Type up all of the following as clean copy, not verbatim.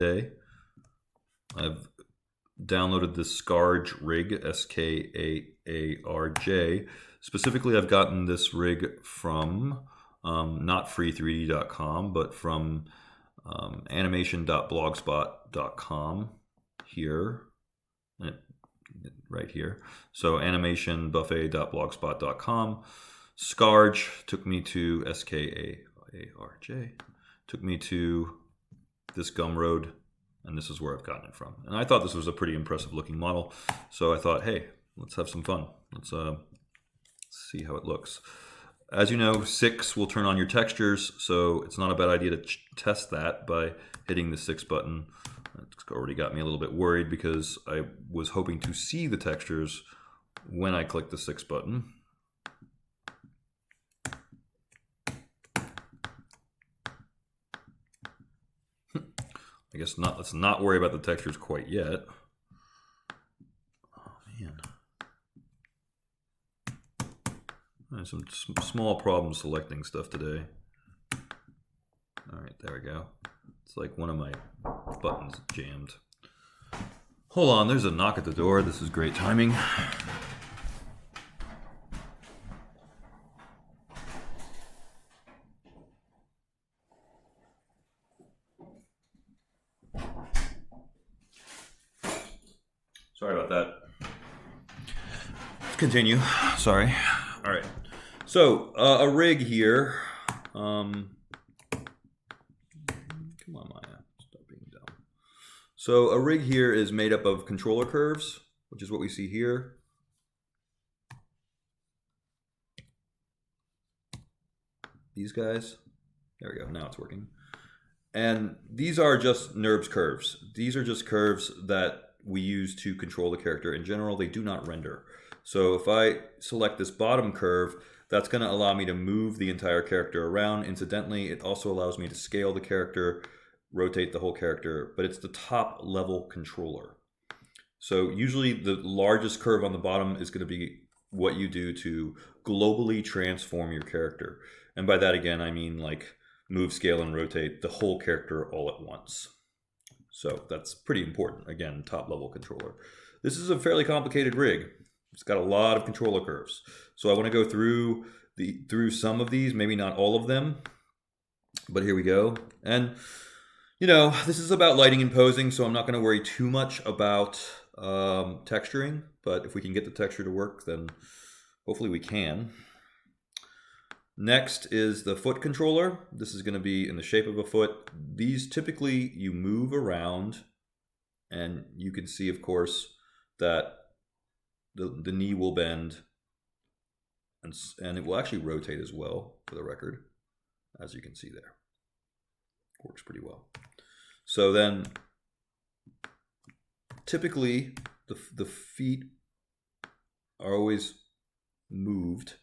today. I've downloaded the Skarj rig, Skaarj. Specifically, I've gotten this rig from not free3d.com, but from animation.blogspot.com here, right here. So animationbuffet.blogspot.com. Skarj took me to Skaarj, took me to this Gumroad, and this is where I've gotten it from. And I thought this was a pretty impressive looking model, so I thought, hey, let's have some fun. Let's see how it looks. As you know, 6 will turn on your textures, so it's not a bad idea to test that by hitting the 6 button. It's already got me a little bit worried because I was hoping to see the textures when I click the 6 button. I guess not. Let's not worry about the textures quite yet. Oh man, I have some small problems selecting stuff today. All right, there we go. It's like one of my buttons jammed. Hold on, there's a knock at the door. This is great timing. Sorry about that. Let's continue. Sorry. All right. So a rig here. Come on, Maya. Stop being dumb. So a rig here is made up of controller curves, which is what we see here. These guys. There we go. Now it's working. And these are just NURBS curves. These are just curves that we use to control the character. In general, they do not render. So if I select this bottom curve, that's going to allow me to move the entire character around. Incidentally, it also allows me to scale the character, rotate the whole character, but it's the top level controller. So usually the largest curve on the bottom is going to be what you do to globally transform your character. And by that, again, I mean like move, scale, and rotate the whole character all at once. So that's pretty important. Again, top level controller. This is a fairly complicated rig. It's got a lot of controller curves. So I want to go through some of these, maybe not all of them, but here we go. And you know, this is about lighting and posing, so I'm not going to worry too much about texturing, but if we can get the texture to work, then hopefully we can. Next is the foot controller. This is going to be in the shape of a foot. These typically you move around, and you can see, of course, that the knee will bend, and it will actually rotate as well, for the record, as you can see there. Works pretty well. So then, typically, the feet are always moved.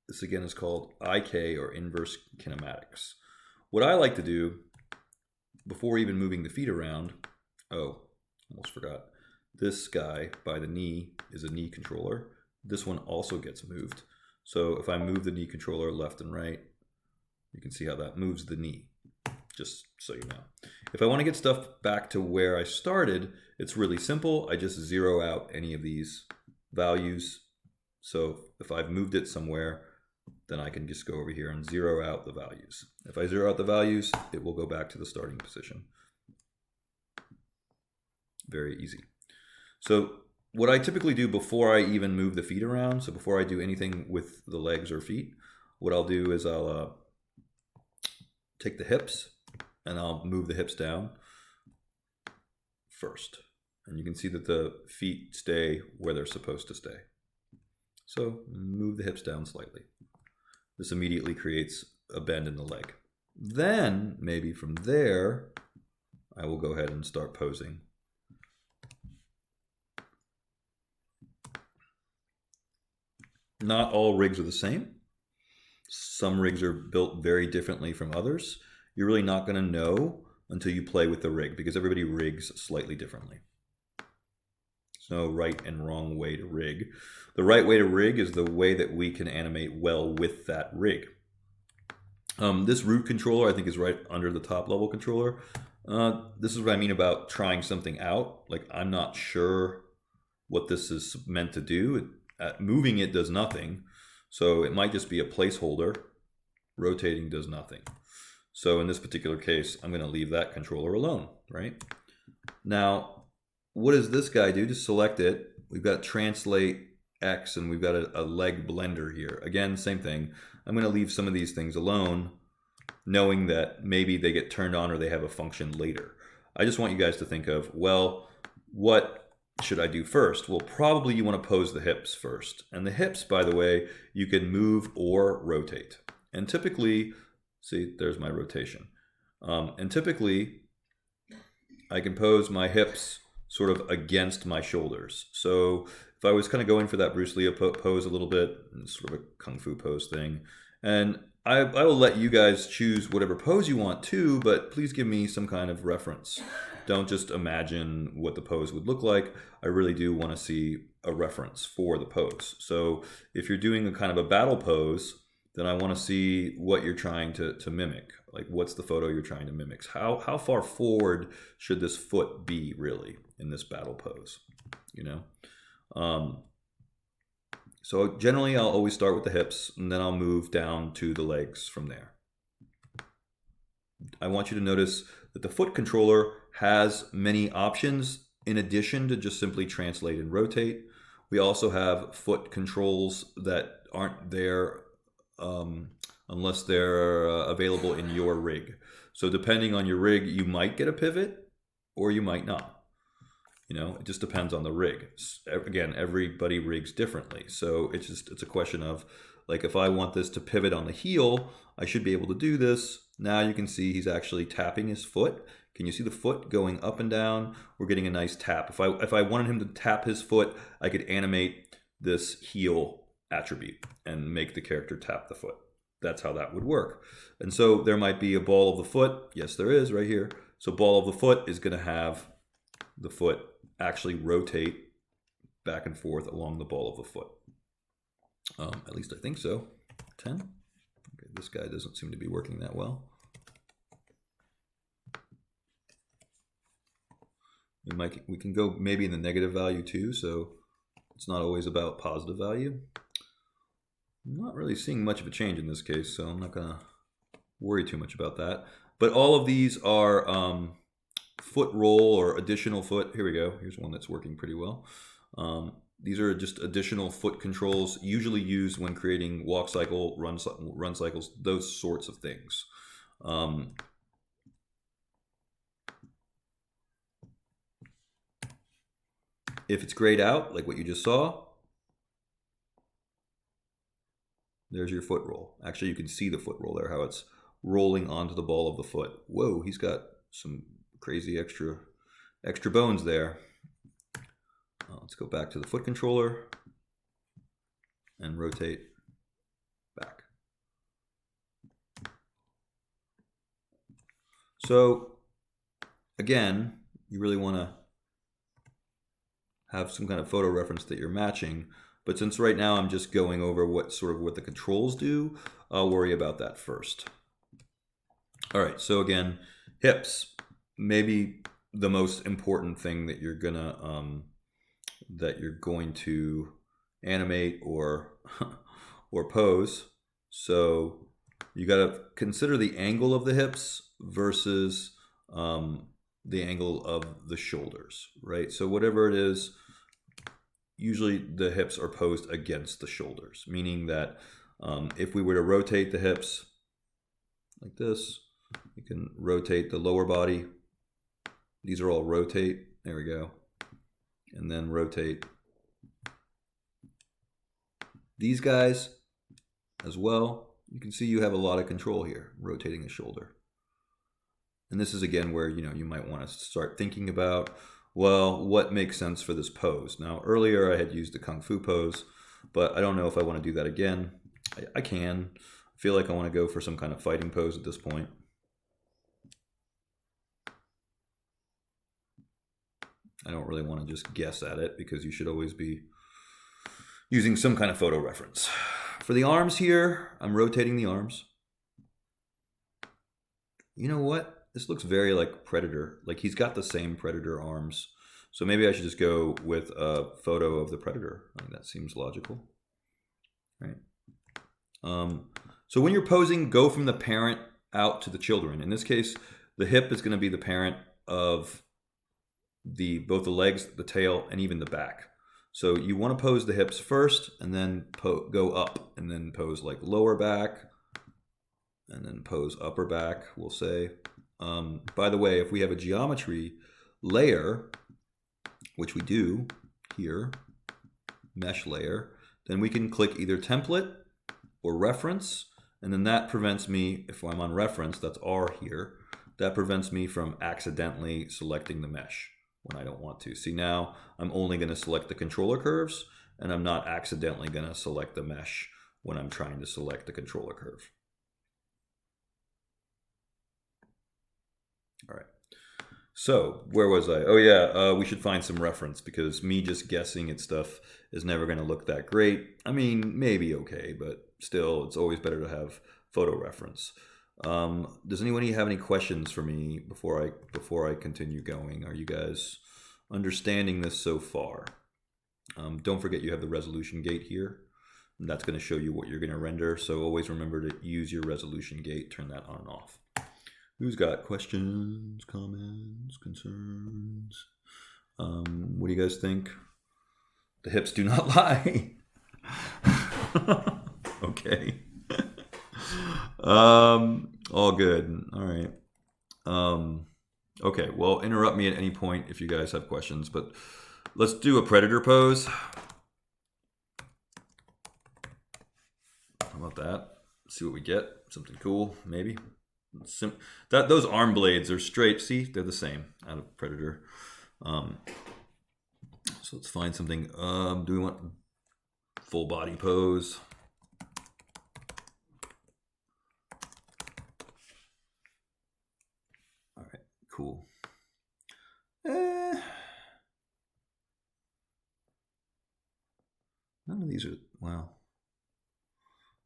This again is called IK, or inverse kinematics. What I like to do before even moving the feet around, oh, almost forgot. This guy by the knee is a knee controller. This one also gets moved. So if I move the knee controller left and right, you can see how that moves the knee, just so you know. If I want to get stuff back to where I started, it's really simple. I just zero out any of these values. So if I've moved it somewhere, then I can just go over here and zero out the values. If I zero out the values, it will go back to the starting position. Very easy. So what I typically do before I even move the feet around, so before I do anything with the legs or feet, what I'll do is I'll take the hips and I'll move the hips down first. And you can see that the feet stay where they're supposed to stay. So move the hips down slightly. This immediately creates a bend in the leg. Then maybe from there, I will go ahead and start posing. Not all rigs are the same. Some rigs are built very differently from others. You're really not going to know until you play with the rig, because everybody rigs slightly differently. There's no right and wrong way to rig. The right way to rig is the way that we can animate well with that rig. This root controller, I think, is right under the top level controller. This is what I mean about trying something out. Like, I'm not sure what this is meant to do. Moving it does nothing. So it might just be a placeholder. Rotating does nothing. So in this particular case, I'm going to leave that controller alone, right? Now, what does this guy do? Just select it. We've got translate X, and we've got a leg blender here. Again, same thing. I'm going to leave some of these things alone, knowing that maybe they get turned on or they have a function later. I just want you guys to think of, well, what should I do first? Well, probably you want to pose the hips first. And the hips, by the way, you can move or rotate. And typically, see, there's my rotation. And typically, I can pose my hips sort of against my shoulders. So if I was kind of going for that Bruce Lee pose a little bit, sort of a kung fu pose thing, and I will let you guys choose whatever pose you want too, but please give me some kind of reference. Don't just imagine what the pose would look like. I really do want to see a reference for the pose. So if you're doing a kind of a battle pose, then I want to see what you're trying to mimic. Like, what's the photo you're trying to mimic? How far forward should this foot be really in this battle pose? You know? So generally I'll always start with the hips, and then I'll move down to the legs from there. I want you to notice that the foot controller has many options in addition to just simply translate and rotate. We also have foot controls that aren't there unless they're available in your rig. So depending on your rig, you might get a pivot or you might not. You know, it just depends on the rig. Again, everybody rigs differently. So it's a question of, like, if I want this to pivot on the heel, I should be able to do this. Now you can see he's actually tapping his foot. Can you see the foot going up and down? We're getting a nice tap. If I wanted him to tap his foot, I could animate this heel attribute and make the character tap the foot. That's how that would work. And so there might be a ball of the foot. Yes, there is right here. So ball of the foot is going to have the foot actually rotate back and forth along the ball of the foot. At least I think so. 10. Okay, this guy doesn't seem to be working that well. We can go maybe in the negative value too, so it's not always about positive value. I'm not really seeing much of a change in this case, so I'm not going to worry too much about that. But all of these are foot roll or additional foot. Here we go. Here's one that's working pretty well. These are just additional foot controls, usually used when creating walk cycle, run cycles, those sorts of things. If it's grayed out, like what you just saw, there's your foot roll. Actually, you can see the foot roll there, how it's rolling onto the ball of the foot. Whoa, he's got some crazy extra bones there. Let's go back to the foot controller and rotate back. So again, you really want to have some kind of photo reference that you're matching. But since right now I'm just going over what the controls do, I'll worry about that first. All right, so again, hips, maybe the most important thing that you're going to animate or pose. So you got to consider the angle of the hips versus the angle of the shoulders, right? So whatever it is, usually the hips are posed against the shoulders, meaning that if we were to rotate the hips like this, you can rotate the lower body. These are all rotate. There we go. And then rotate these guys as well. You can see you have a lot of control here, rotating the shoulder. And this is again where you might want to start thinking about, well, what makes sense for this pose? Now, earlier I had used the Kung Fu pose, but I don't know if I want to do that again. I can. I feel like I want to go for some kind of fighting pose at this point. I don't really want to just guess at it because you should always be using some kind of photo reference. For the arms here, I'm rotating the arms. you know what? This looks very like Predator. Like he's got the same Predator arms. So maybe I should just go with a photo of the Predator. I think that seems logical. Right. So when you're posing, go from the parent out to the children. In this case, the hip is going to be the parent of both the legs, the tail, and even the back. So you want to pose the hips first, and then go up, and then pose like lower back, and then pose upper back, we'll say. By the way, if we have a geometry layer, which we do here, mesh layer, then we can click either template or reference, and then that prevents me, if I'm on reference, that's R here, that prevents me from accidentally selecting the mesh when I don't want to. See, now I'm only going to select the controller curves, and I'm not accidentally going to select the mesh when I'm trying to select the controller curve. All right. So where was I? Oh yeah, we should find some reference, because me just guessing at stuff is never going to look that great. I mean, maybe okay, but still, it's always better to have photo reference. Does anybody have any questions for me before I continue going? Are you guys understanding this so far? Don't forget you have the resolution gate here. And that's going to show you what you're going to render. So always remember to use your resolution gate. Turn that on and off. Who's got questions, comments, concerns? What do you guys think? The hips do not lie. Okay. All good. All right. Okay, well, interrupt me at any point if you guys have questions, but let's do a Predator pose. How about that? See what we get. Something cool, maybe. Those arm blades are straight. See, they're the same out of Predator. So let's find something. Do we want full body pose? All right, cool. None of these are, wow,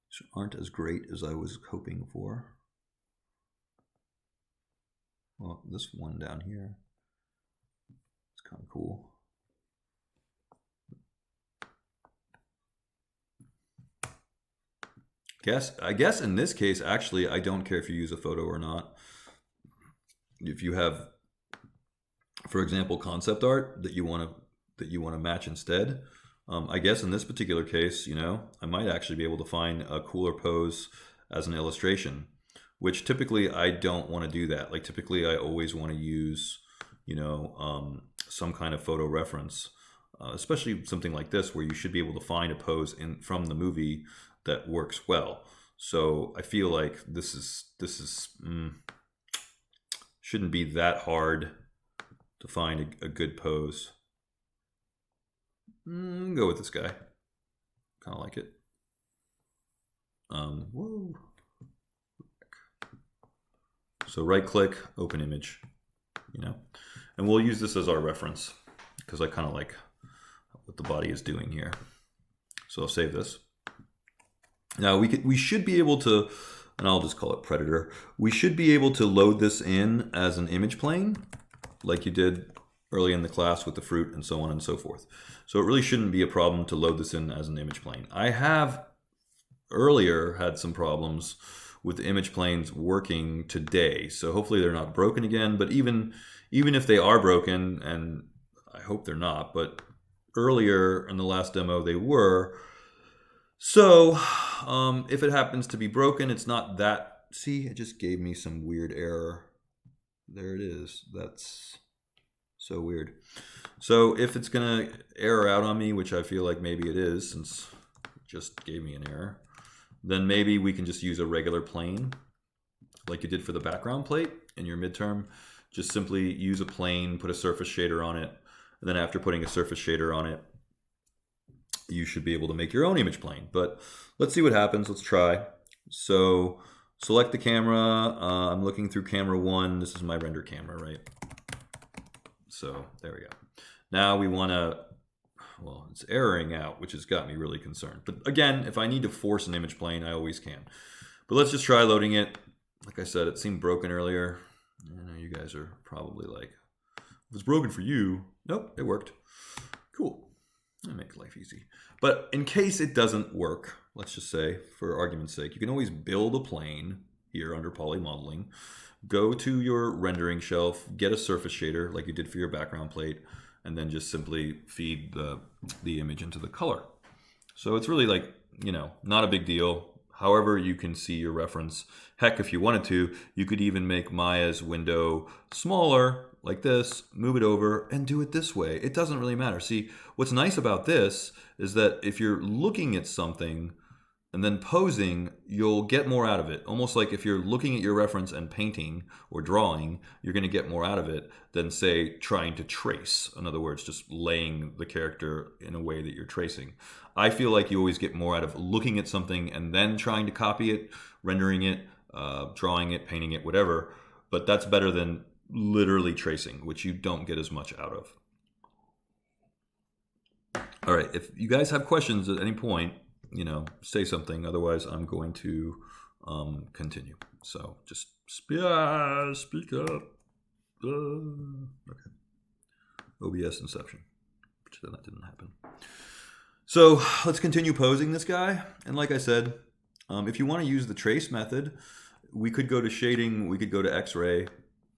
these aren't as great as I was hoping for. Well, this one down here, it's kind of cool. I guess in this case, actually, I don't care if you use a photo or not. If you have, for example, concept art that you want to match instead, I guess in this particular case, you know, I might actually be able to find a cooler pose as an illustration, which typically I don't want to do that. Like typically I always want to use, you know, some kind of photo reference, especially something like this where you should be able to find a pose from the movie that works well. So I feel like this shouldn't be that hard to find a good pose. Go with this guy. Kind of like it. Whoa. So right click, open image, you know, and we'll use this as our reference because I kind of like what the body is doing here. So I'll save this. Now we should be able to, and I'll just call it Predator. We should be able to load this in as an image plane like you did early in the class with the fruit and so on and so forth. So it really shouldn't be a problem to load this in as an image plane. I have earlier had some problems with the image planes working today. So hopefully they're not broken again, but even if they are broken, and I hope they're not, but earlier in the last demo they were. So if it happens to be broken, it's not that, see, it just gave me some weird error. There it is. That's so weird. So if it's gonna error out on me, which I feel like maybe it is, since it just gave me an error, then maybe we can just use a regular plane like you did for the background plate in your midterm. Just simply use a plane, put a surface shader on it, and then after putting a surface shader on it, you should be able to make your own image plane. But let's see what happens. Let's try. So select the camera. I'm looking through camera 1. This is my render camera, right? So there we go. Now we want to, well, it's erroring out, which has got me really concerned. But again, if I need to force an image plane, I always can. But let's just try loading it. like I said, it seemed broken earlier. I know you guys are probably like, if it's broken for you, nope, it worked. Cool. I make life easy. But in case it doesn't work, let's just say, for argument's sake, you can always build a plane here under poly modeling. Go to your rendering shelf, get a surface shader like you did for your background plate, and then just simply feed the image into the color. So it's really like, not a big deal. However you can see your reference. Heck, if you wanted to, you could even make Maya's window smaller like this, move it over, and do it this way. It doesn't really matter. See, what's nice about this is that if you're looking at something and then posing, you'll get more out of it. Almost like if you're looking at your reference and painting or drawing, you're going to get more out of it than, say, trying to trace. In other words, just laying the character in a way that you're tracing. I feel like you always get more out of looking at something and then trying to copy it, rendering it, drawing it, painting it, whatever. But that's better than literally tracing, which you don't get as much out of. All right, if you guys have questions at any point, say something. Otherwise, I'm going to continue. So just speak up. Okay. OBS Inception. Pretend that didn't happen. So let's continue posing this guy. And like I said, if you want to use the trace method, we could go to shading, we could go to X-ray,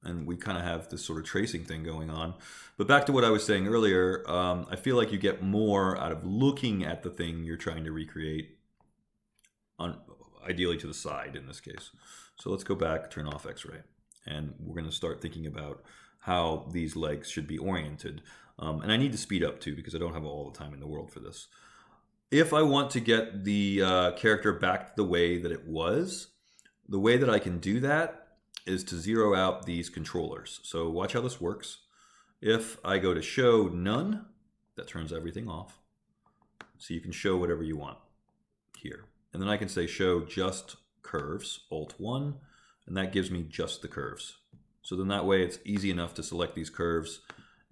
and we kind of have this sort of tracing thing going on. But back to what I was saying earlier, I feel like you get more out of looking at the thing you're trying to recreate, ideally to the side in this case. So let's go back, turn off X-ray, and we're going to start thinking about how these legs should be oriented. And I need to speed up too because I don't have all the time in the world for this. If I want to get the character back the way that it was, the way that I can do that is to zero out these controllers. So watch how this works. If I go to show none, that turns everything off. So you can show whatever you want here. And then I can say show just curves, Alt-1, and that gives me just the curves. So then that way it's easy enough to select these curves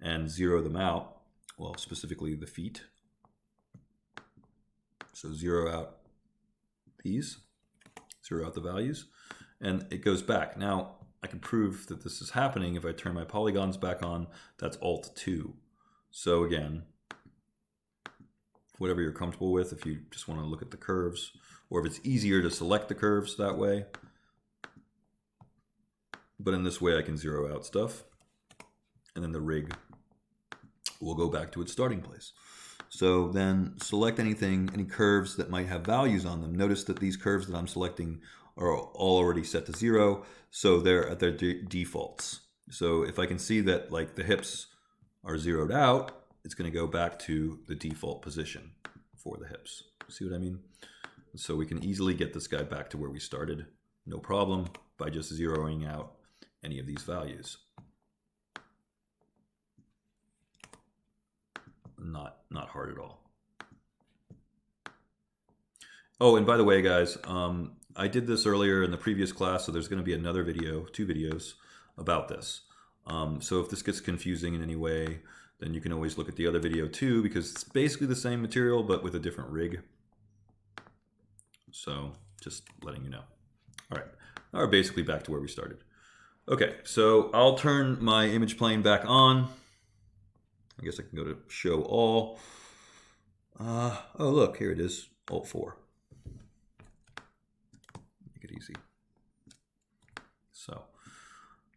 and zero them out. Well, specifically the feet. So zero out these, zero out the values, and it goes back. Now, I can prove that this is happening if I turn my polygons back on. That's Alt-2. So again, whatever you're comfortable with, if you just want to look at the curves, or if it's easier to select the curves that way. But in this way, I can zero out stuff, and then the rig will go back to its starting place. So then select anything, any curves that might have values on them. Notice that these curves that I'm selecting are all already set to 0, so they're at their defaults. So if I can see that like the hips are zeroed out, it's going to go back to the default position for the hips. See what I mean? So we can easily get this guy back to where we started, no problem, by just zeroing out any of these values. Not hard at all. Oh, and by the way, guys, I did this earlier in the previous class, so there's going to be another video, 2 videos about this. So if this gets confusing in any way, then you can always look at the other video too, because it's basically the same material, but with a different rig. So just letting you know. All right, now we're basically back to where we started. Okay, so I'll turn my image plane back on. I guess I can go to show all. Oh, look, here it is, Alt-4. Make it easy. So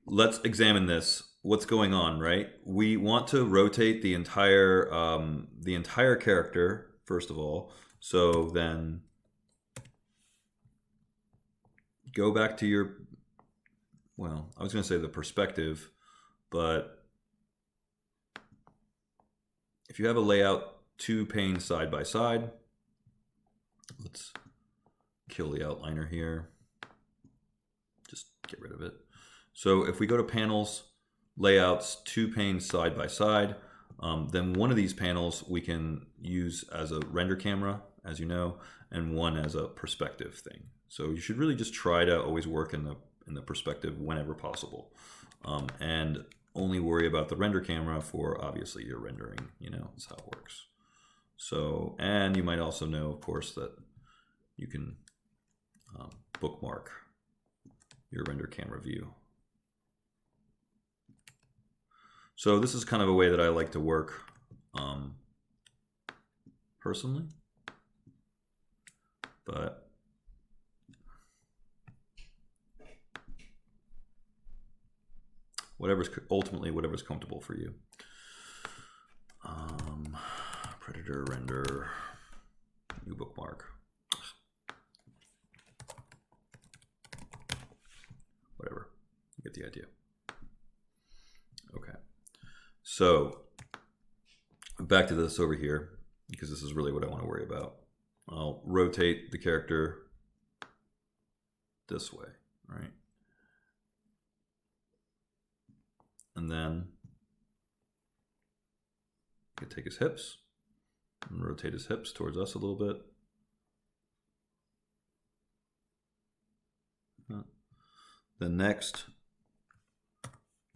let's examine this. What's going on, right? We want to rotate the entire character, first of all. So then go back to your, well, I was going to say the perspective, but if you have a layout 2 panes side by side, let's kill the outliner here. Just get rid of it. So if we go to panels, layouts 2 panes side by side, then one of these panels we can use as a render camera, as you know, and one as a perspective thing. So you should really just try to always work in the perspective whenever possible. And only worry about the render camera for obviously your rendering, that's how it works. So, and you might also know, of course, that you can bookmark your render camera view. So this is kind of a way that I like to work personally, but ultimately whatever's comfortable for you. Predator render, new bookmark. Whatever, you get the idea. Okay, so back to this over here, because this is really what I want to worry about. I'll rotate the character this way, right? And then I can take his hips and rotate his hips towards us a little bit. Then next,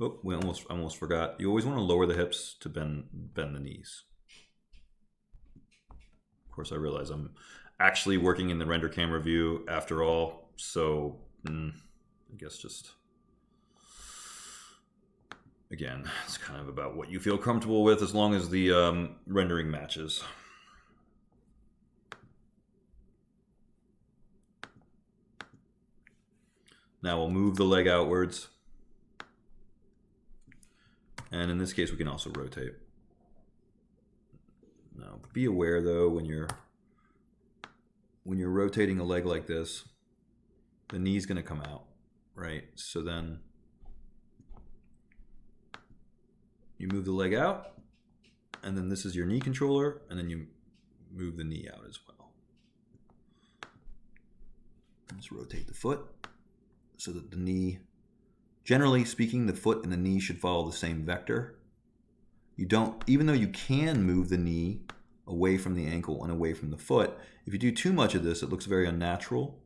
oh, I almost forgot. You always want to lower the hips to bend the knees. Of course, I realize I'm actually working in the render camera view after all, so I guess just, again, it's kind of about what you feel comfortable with as long as the rendering matches. Now we'll move the leg outwards. And in this case, we can also rotate. Now, be aware though, when you're rotating a leg like this, the knee's gonna come out, right? So then you move the leg out, and then this is your knee controller, and then you move the knee out as well. Let's rotate the foot so that the knee, generally speaking, the foot and the knee should follow the same vector. You don't, even though you can move the knee away from the ankle and away from the foot, if you do too much of this, it looks very unnatural,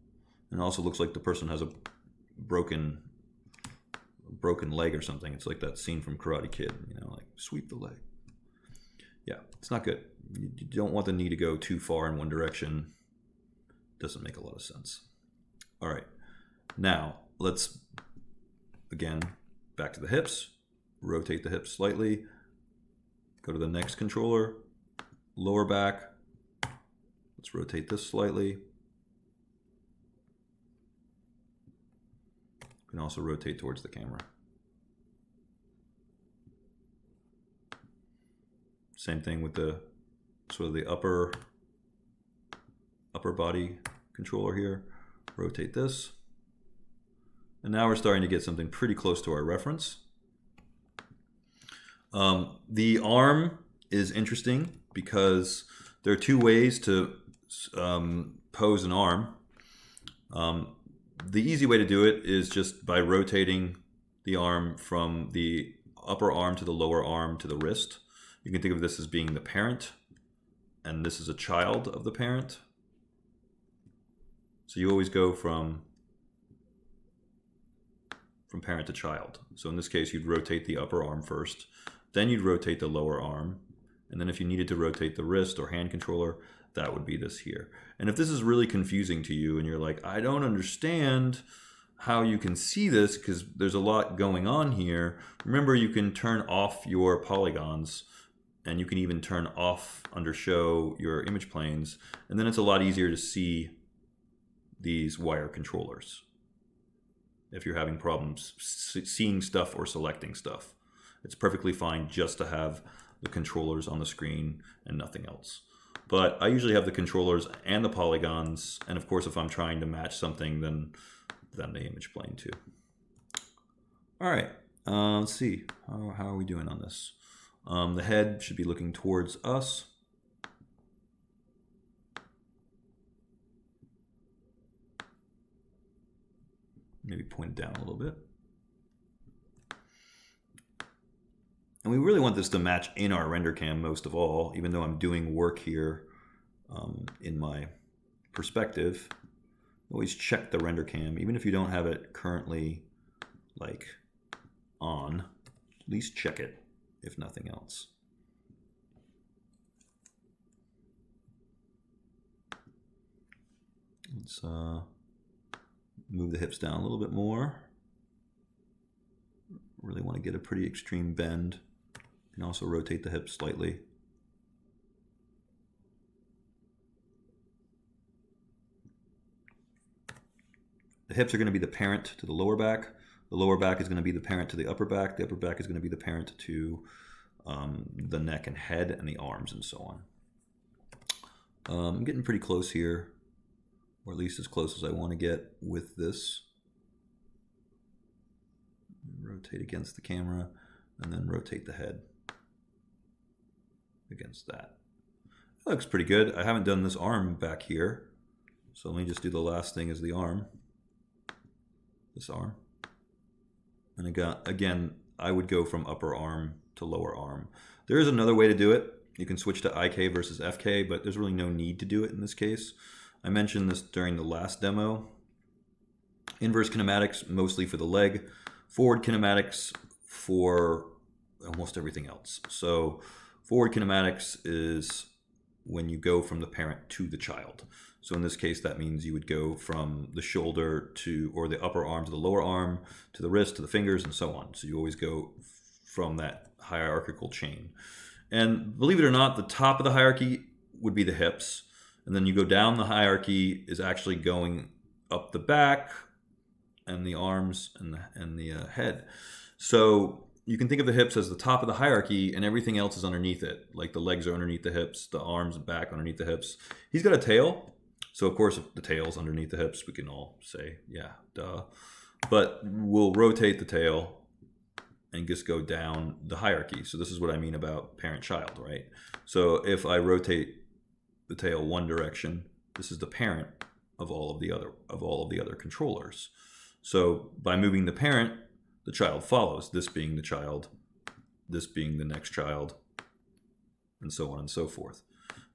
and also looks like the person has a broken leg or something. It's like that scene from Karate Kid, you know, like sweep the leg. Yeah, it's not good. You don't want the knee to go too far in one direction. Doesn't make a lot of sense. All right, now let's, again, back to the hips, rotate the hips slightly, go to the next controller, lower back, let's rotate this slightly. You can also rotate towards the camera. Same thing with the sort of the upper body controller here, rotate this. And now we're starting to get something pretty close to our reference. The arm is interesting because there are two ways to pose an arm. The easy way to do it is just by rotating the arm from the upper arm to the lower arm to the wrist. You can think of this as being the parent, and this is a child of the parent. So you always go from parent to child. So in this case, you'd rotate the upper arm first, then you'd rotate the lower arm, and then if you needed to rotate the wrist or hand controller, that would be this here. And if this is really confusing to you and you're like, I don't understand how you can see this because there's a lot going on here, remember you can turn off your polygons, and you can even turn off under show your image planes, and then it's a lot easier to see these wire controllers if you're having problems seeing stuff or selecting stuff. It's perfectly fine just to have the controllers on the screen and nothing else. But I usually have the controllers and the polygons, and of course if I'm trying to match something, then the image plane too. All right, let's see, how are we doing on this? The head should be looking towards us. Maybe point it down a little bit. And we really want this to match in our render cam most of all, even though I'm doing work here in my perspective. Always check the render cam, even if you don't have it currently like on, at least check it, if nothing else. Let's Move the hips down a little bit more. Really want to get a pretty extreme bend. You can also rotate the hips slightly. The hips are going to be the parent to the lower back. The lower back is going to be the parent to the upper back. The upper back is going to be the parent to the neck and head and the arms and so on. I'm getting pretty close here, or at least as close as I want to get with this. Rotate against the camera and then rotate the head against that. That looks pretty good. I haven't done this arm back here, so let me just do the last thing as the arm. This arm. And again, I would go from upper arm to lower arm. There is another way to do it. You can switch to IK versus FK, but there's really no need to do it in this case. I mentioned this during the last demo. Inverse kinematics mostly for the leg. Forward kinematics for almost everything else. So forward kinematics is when you go from the parent to the child. So in this case, that means you would go from the shoulder to, or the upper arm to the lower arm, to the wrist, to the fingers, and so on. So you always go from that hierarchical chain. And believe it or not, the top of the hierarchy would be the hips. And then you go down the hierarchy is actually going up the back and the arms and the head. So you can think of the hips as the top of the hierarchy and everything else is underneath it. Like the legs are underneath the hips, the arms and back underneath the hips. He's got a tail. So of course, if the tail's underneath the hips, we can all say, yeah, duh. But we'll rotate the tail and just go down the hierarchy. So this is what I mean about parent-child, right? So if I rotate the tail one direction, this is the parent of all of the other controllers. So by moving the parent, the child follows, this being the child, this being the next child, and so on and so forth.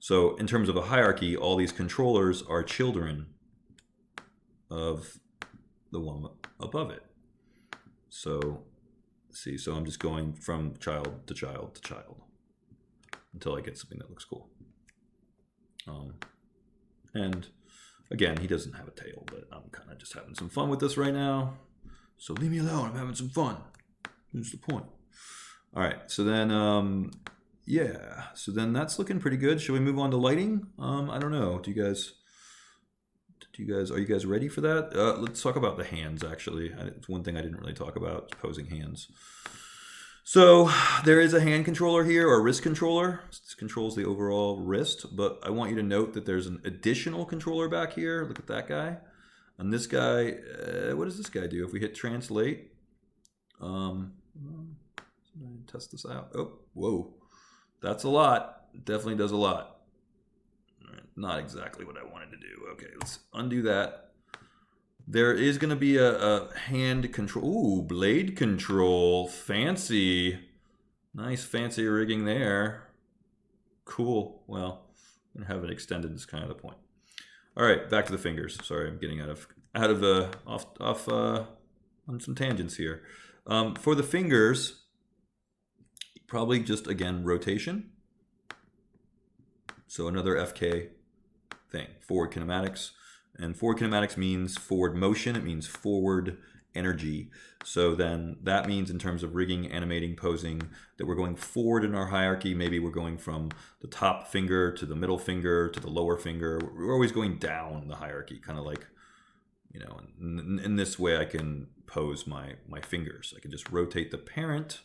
So in terms of a hierarchy, all these controllers are children of the one above it. So see, so I'm just going from child to child to child until I get something that looks cool. And again, he doesn't have a tail, but I'm kind of just having some fun with this right now. So leave me alone, I'm having some fun. Here's the point. All right, so then, yeah, so then that's looking pretty good. Should we move on to lighting? I don't know. Are you guys ready for that? Let's talk about the hands, actually. It's one thing I didn't really talk about, posing hands. So there is a hand controller here, or a wrist controller. This controls the overall wrist, but I want you to note that there's an additional controller back here. Look at that guy. And this guy, what does this guy do? If we hit translate, test this out. Oh, whoa. That's a lot. Definitely does a lot. Not exactly what I wanted to do. Okay, let's undo that. There is going to be a hand control. Ooh, blade control. Fancy. Nice fancy rigging there. Cool. Well, I'm going to have it extended is kind of the point. All right, back to the fingers. Sorry, I'm getting off on some tangents here. For the fingers, probably just, again, rotation. So another FK thing, forward kinematics. And forward kinematics means forward motion. It means forward energy. So then that means in terms of rigging, animating, posing, that we're going forward in our hierarchy. Maybe we're going from the top finger to the middle finger to the lower finger. We're always going down the hierarchy, kind of like, you know, in this way I can pose my fingers. I can just rotate the parent.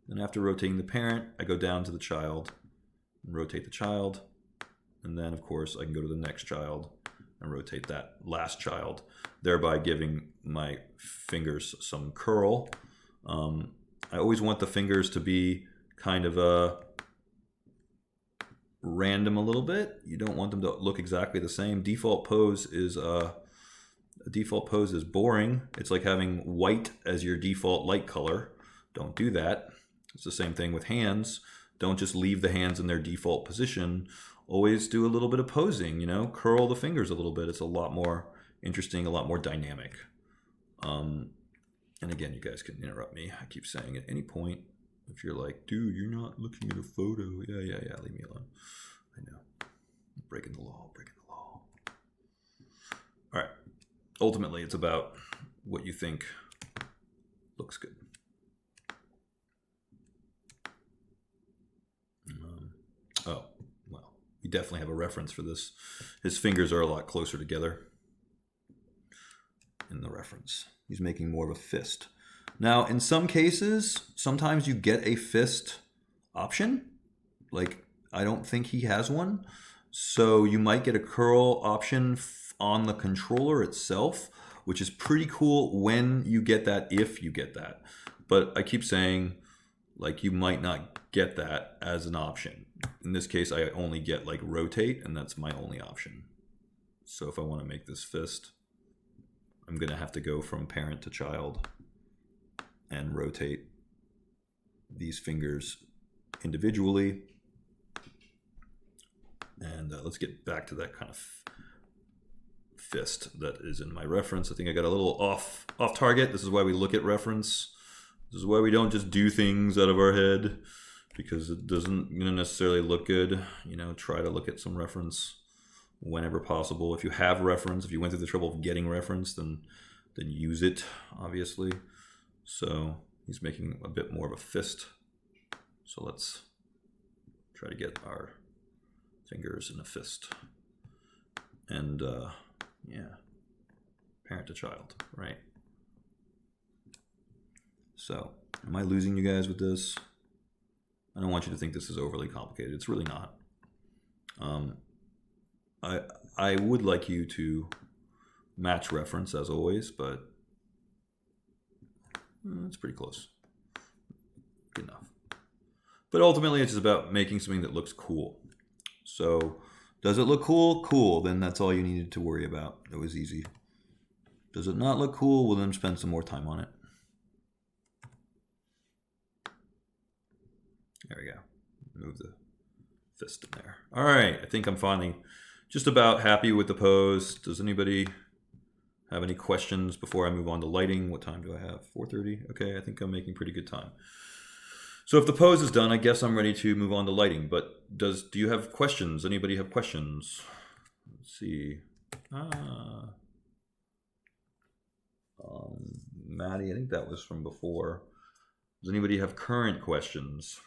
And after rotating the parent, I go down to the child and rotate the child. And then, of course, I can go to the next child and rotate that last child, thereby giving my fingers some curl. I always want the fingers to be kind of random a little bit. You don't want them to look exactly the same. Default pose is boring. It's like having white as your default light color. Don't do that. It's the same thing with hands. Don't just leave the hands in their default position. Always do a little bit of posing, you know, curl the fingers a little bit. It's a lot more interesting, a lot more dynamic. And again, you guys can interrupt me. I keep saying at any point, if you're like, dude, you're not looking at a photo. Yeah, leave me alone. I know. I'm breaking the law. All right. ultimately it's about what you think looks good. Oh, well, we definitely have a reference for this. His fingers are a lot closer together in the reference. He's making more of a fist. Now, in some cases, sometimes you get a fist option. Like, I don't think he has one. So you might get a curl option on the controller itself, which is pretty cool when you get that, if you get that. But I keep saying, like, you might not get that as an option. In this case, I only get like rotate, and that's my only option. So if I want to make this fist, I'm going to have to go from parent to child and rotate these fingers individually. And let's get back to that kind of fist that is in my reference. I think I got a little off target. This is why we look at reference. This is why we don't just do things out of our head, because it doesn't necessarily look good. You know, try to look at some reference whenever possible. If you have reference, if you went through the trouble of getting reference, then use it, obviously. So he's making a bit more of a fist. So let's try to get our fingers in a fist. And yeah, parent to child, right? So am I losing you guys with this? I don't want you to think this is overly complicated. It's really not. I would like you to match reference as always, but it's pretty close. Good enough. But ultimately, it's just about making something that looks cool. So, does it look cool? Cool. Then that's all you needed to worry about. It was easy. Does it not look cool? Well, then spend some more time on it. There we go. Move the fist in there. All right. I think I'm finally just about happy with the pose. Does anybody have any questions before I move on to lighting? What time do I have? 4:30? Okay, I think I'm making pretty good time. So if the pose is done, I guess I'm ready to move on to lighting. But do you have questions? Anybody have questions? Let's see. Maddie, I think that was from before. Does anybody have current questions?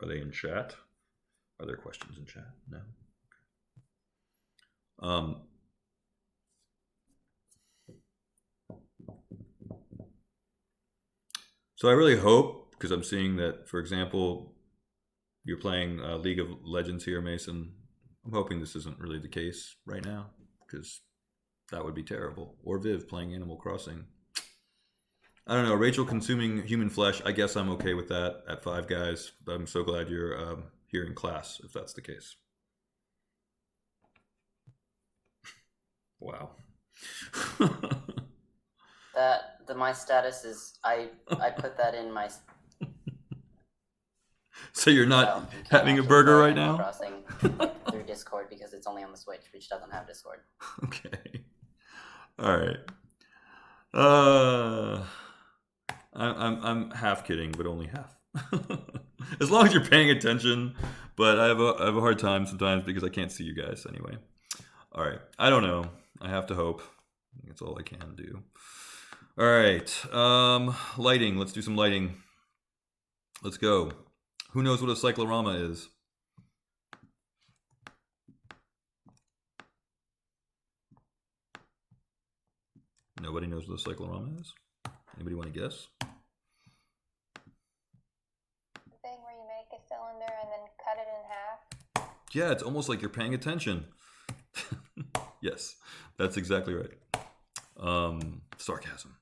Are they in chat? Are there questions in chat? No. So I really hope, because I'm seeing that, for example, you're playing League of Legends here, Mason. I'm hoping this isn't really the case right now, because that would be terrible. Or Viv playing Animal Crossing. I don't know. Rachel consuming human flesh. I guess I'm okay with that at Five Guys. But I'm so glad you're here in class, if that's the case. Wow. My status is I put that in my. So you're not having a burger right now? Crossing through Discord because it's only on the Switch, which doesn't have Discord. Okay. All right. I'm half kidding, but only half. As long as you're paying attention, but I have a hard time sometimes because I can't see you guys anyway. All right. I don't know. I have to hope. That's all I can do. All right. Lighting. Let's do some lighting. Let's go. Who knows what a cyclorama is? Nobody knows what a cyclorama is? Anybody want to guess? The thing where you make a cylinder and then cut it in half? Yeah, it's almost like you're paying attention. Yes, that's exactly right. Sarcasm.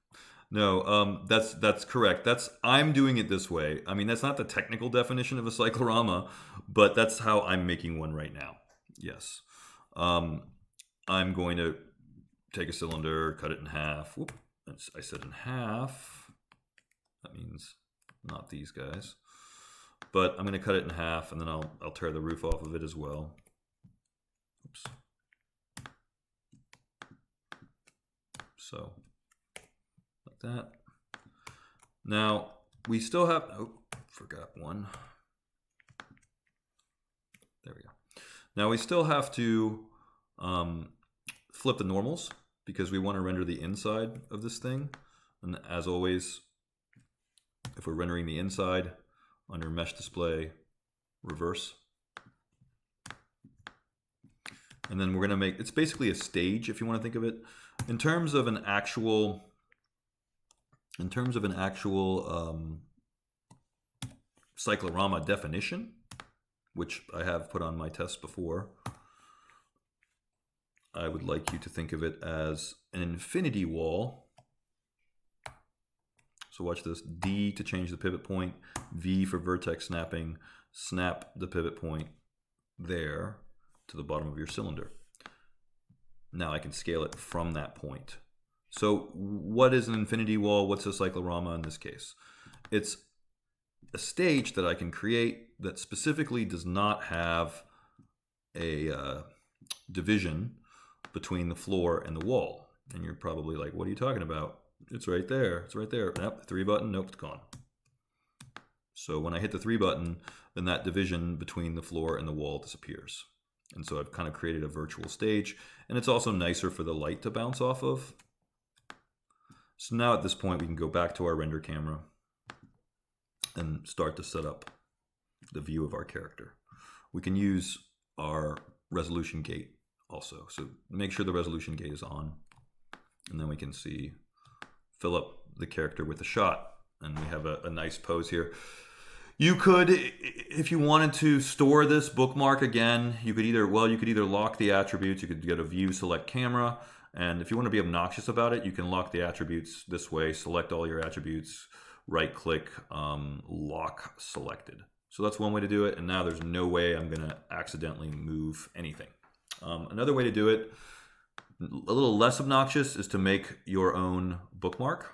No, that's correct. I'm doing it this way. I mean, that's not the technical definition of a cyclorama, but that's how I'm making one right now. Yes. I'm going to take a cylinder, cut it in half. Whoop, I said in half. That means not these guys. But I'm going to cut it in half, and then I'll tear the roof off of it as well. Oops. So, like that. Now, we still have... Oh, forgot one. There we go. Now, we still have to flip the normals. because we want to render the inside of this thing. And as always, if we're rendering the inside, under Mesh Display, reverse. And then we're going to make, it's basically a stage if you want to think of it. In terms of an actual cyclorama definition, which I have put on my test before, I would like you to think of it as an infinity wall. So watch this, D to change the pivot point, V for vertex snapping, snap the pivot point there to the bottom of your cylinder. Now I can scale it from that point. So what is an infinity wall? What's a cyclorama in this case? It's a stage that I can create that specifically does not have a division between the floor and the wall. And you're probably like, what are you talking about? It's right there. It's right there. Nope, 3 button. Nope, it's gone. So when I hit the 3 button, then that division between the floor and the wall disappears. And so I've kind of created a virtual stage. And it's also nicer for the light to bounce off of. So now at this point, we can go back to our render camera and start to set up the view of our character. We can use our resolution gate also. So make sure the resolution gate is on. And then we can see, fill up the character with a shot. And we have a nice pose here. You could, if you wanted to store this bookmark again, you could either lock the attributes, you could get a view, select camera, and if you want to be obnoxious about it, you can lock the attributes this way, select all your attributes, right click, lock selected. So that's one way to do it, and now there's no way I'm going to accidentally move anything. Another way to do it, a little less obnoxious, is to make your own bookmark.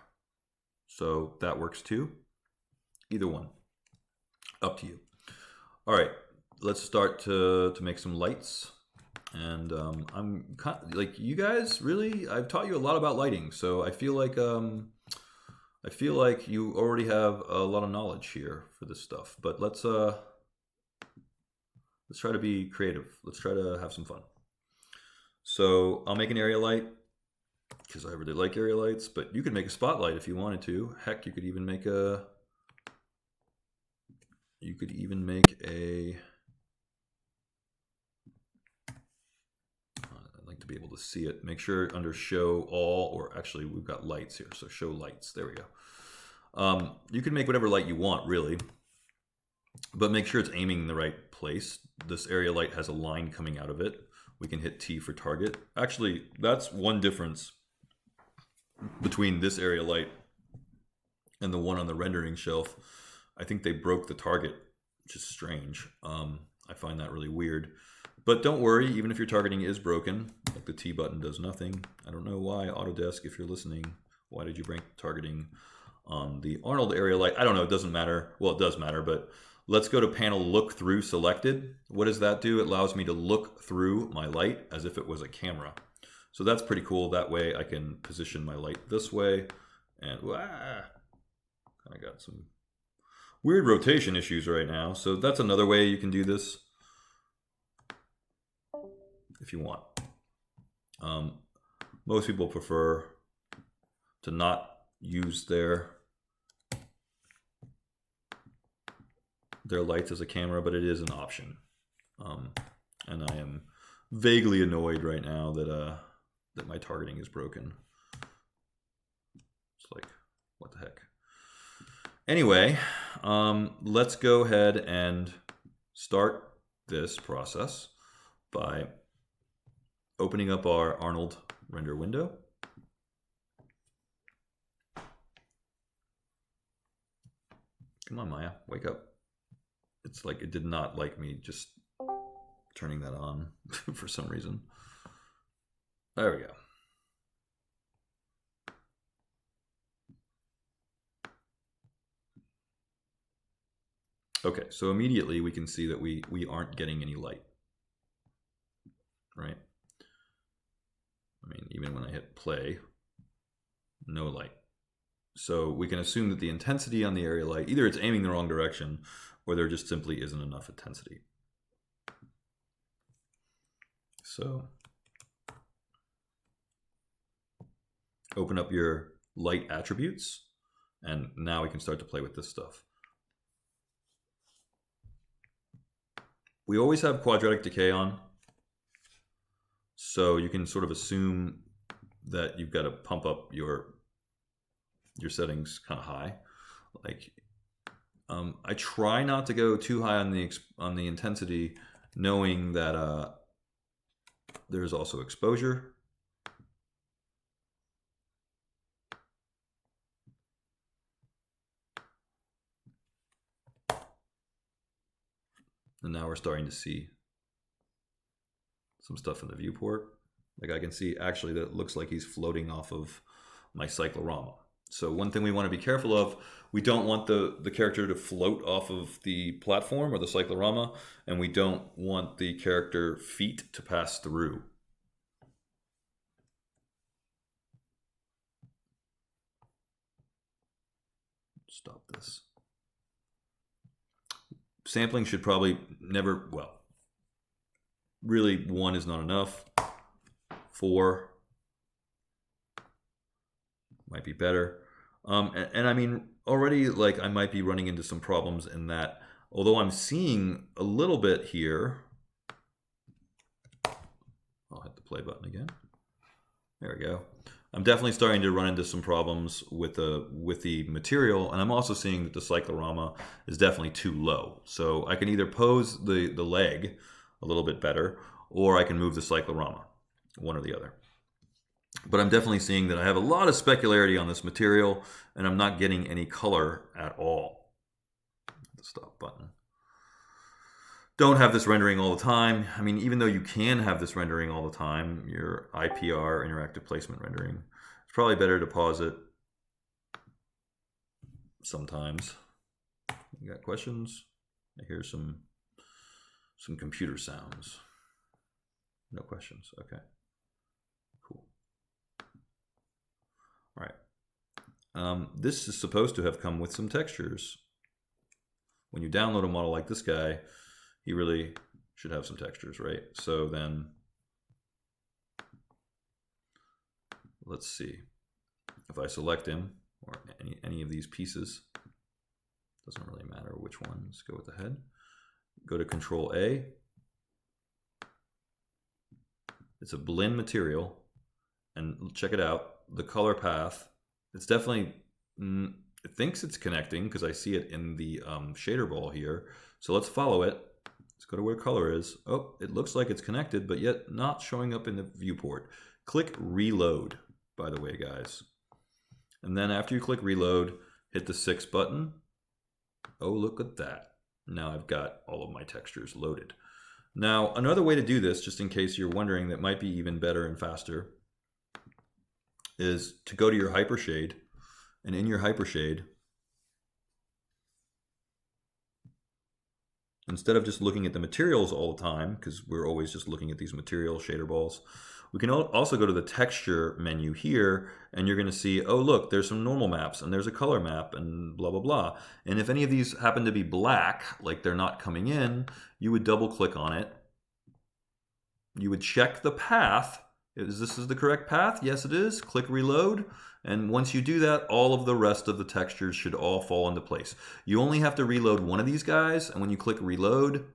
So that works too. Either one. Up to you. All right, let's start to make some lights. And I'm kind of, like, you guys really, I've taught you a lot about lighting, so I feel like you already have a lot of knowledge here for this stuff. But let's try to be creative. Let's try to have some fun. So I'll make an area light because I really like area lights, but you could make a spotlight if you wanted to. Heck, you could even make a I'd like to be able to see it. Make sure under show all, or actually we've got lights here, so show lights. There we go. You can make whatever light you want, really, but make sure it's aiming in the right place. This area light has a line coming out of it. We can hit T for target. Actually, that's one difference between this area light and the one on the rendering shelf. I think they broke the target, which is strange. I find that really weird. But don't worry, even if your targeting is broken, like the T button does nothing. I don't know why, Autodesk, if you're listening, why did you break targeting on the Arnold area light? I don't know, it doesn't matter. Well, it does matter, but let's go to panel look through selected. What does that do? It allows me to look through my light as if it was a camera. So that's pretty cool. That way I can position my light this way, and kind of got some weird rotation issues right now. So that's another way you can do this if you want. Most people prefer to not use their lights as a camera, but it is an option. And I am vaguely annoyed right now that my targeting is broken. It's like, what the heck? Anyway, let's go ahead and start this process by opening up our Arnold render window. Come on, Maya, wake up. It's like it did not like me just turning that on for some reason. There we go. Okay, so immediately we can see that we aren't getting any light, right? I mean, even when I hit play, no light. So we can assume that the intensity on the area light, either it's aiming the wrong direction or there just simply isn't enough intensity. So open up your light attributes, and now we can start to play with this stuff. We always have quadratic decay on, so you can sort of assume that you've got to pump up your settings kind of high. Like, I try not to go too high on the intensity, knowing that there's also exposure. And now we're starting to see some stuff in the viewport. Like I can see actually that it looks like he's floating off of my cyclorama. So one thing we want to be careful of, we don't want the character to float off of the platform or the cyclorama, and we don't want the character feet to pass through. Stop this. Sampling should probably never, well, really 1 is not enough. 4 might be better. And I mean, already like I might be running into some problems in that, although I'm seeing a little bit here. I'll hit the play button again. There we go. I'm definitely starting to run into some problems with the material, and I'm also seeing that the cyclorama is definitely too low. So I can either pose the leg a little bit better, or I can move the cyclorama, one or the other. But I'm definitely seeing that I have a lot of specularity on this material, and I'm not getting any color at all. The stop button. Don't have this rendering all the time. I mean, even though you can have this rendering all the time, your IPR, interactive placement rendering, it's probably better to pause it sometimes. You got questions? I hear some computer sounds. No questions. Okay. Cool. All right. This is supposed to have come with some textures. When you download a model like this guy, he really should have some textures, right? So then, let's see. If I select him, or any of these pieces, doesn't really matter which ones, go with the head. Go to Control A. It's a blend material, and check it out. The color path, it's definitely, it thinks it's connecting because I see it in the shader ball here. So let's follow it. Let's go to where color is. Oh, it looks like it's connected, but yet not showing up in the viewport. Click reload, by the way, guys. And then after you click reload, hit the 6 button. Oh, look at that. Now I've got all of my textures loaded. Now, another way to do this, just in case you're wondering, that might be even better and faster, is to go to your hypershade, and in your hypershade, instead of just looking at the materials all the time, because we're always just looking at these material shader balls, we can also go to the texture menu here, and you're going to see, oh look, there's some normal maps, and there's a color map, and blah, blah, blah. And if any of these happen to be black, like they're not coming in, you would double click on it. You would check the path. Is this the correct path? Yes, it is. Click reload. And once you do that, all of the rest of the textures should all fall into place. You only have to reload one of these guys, and when you click reload,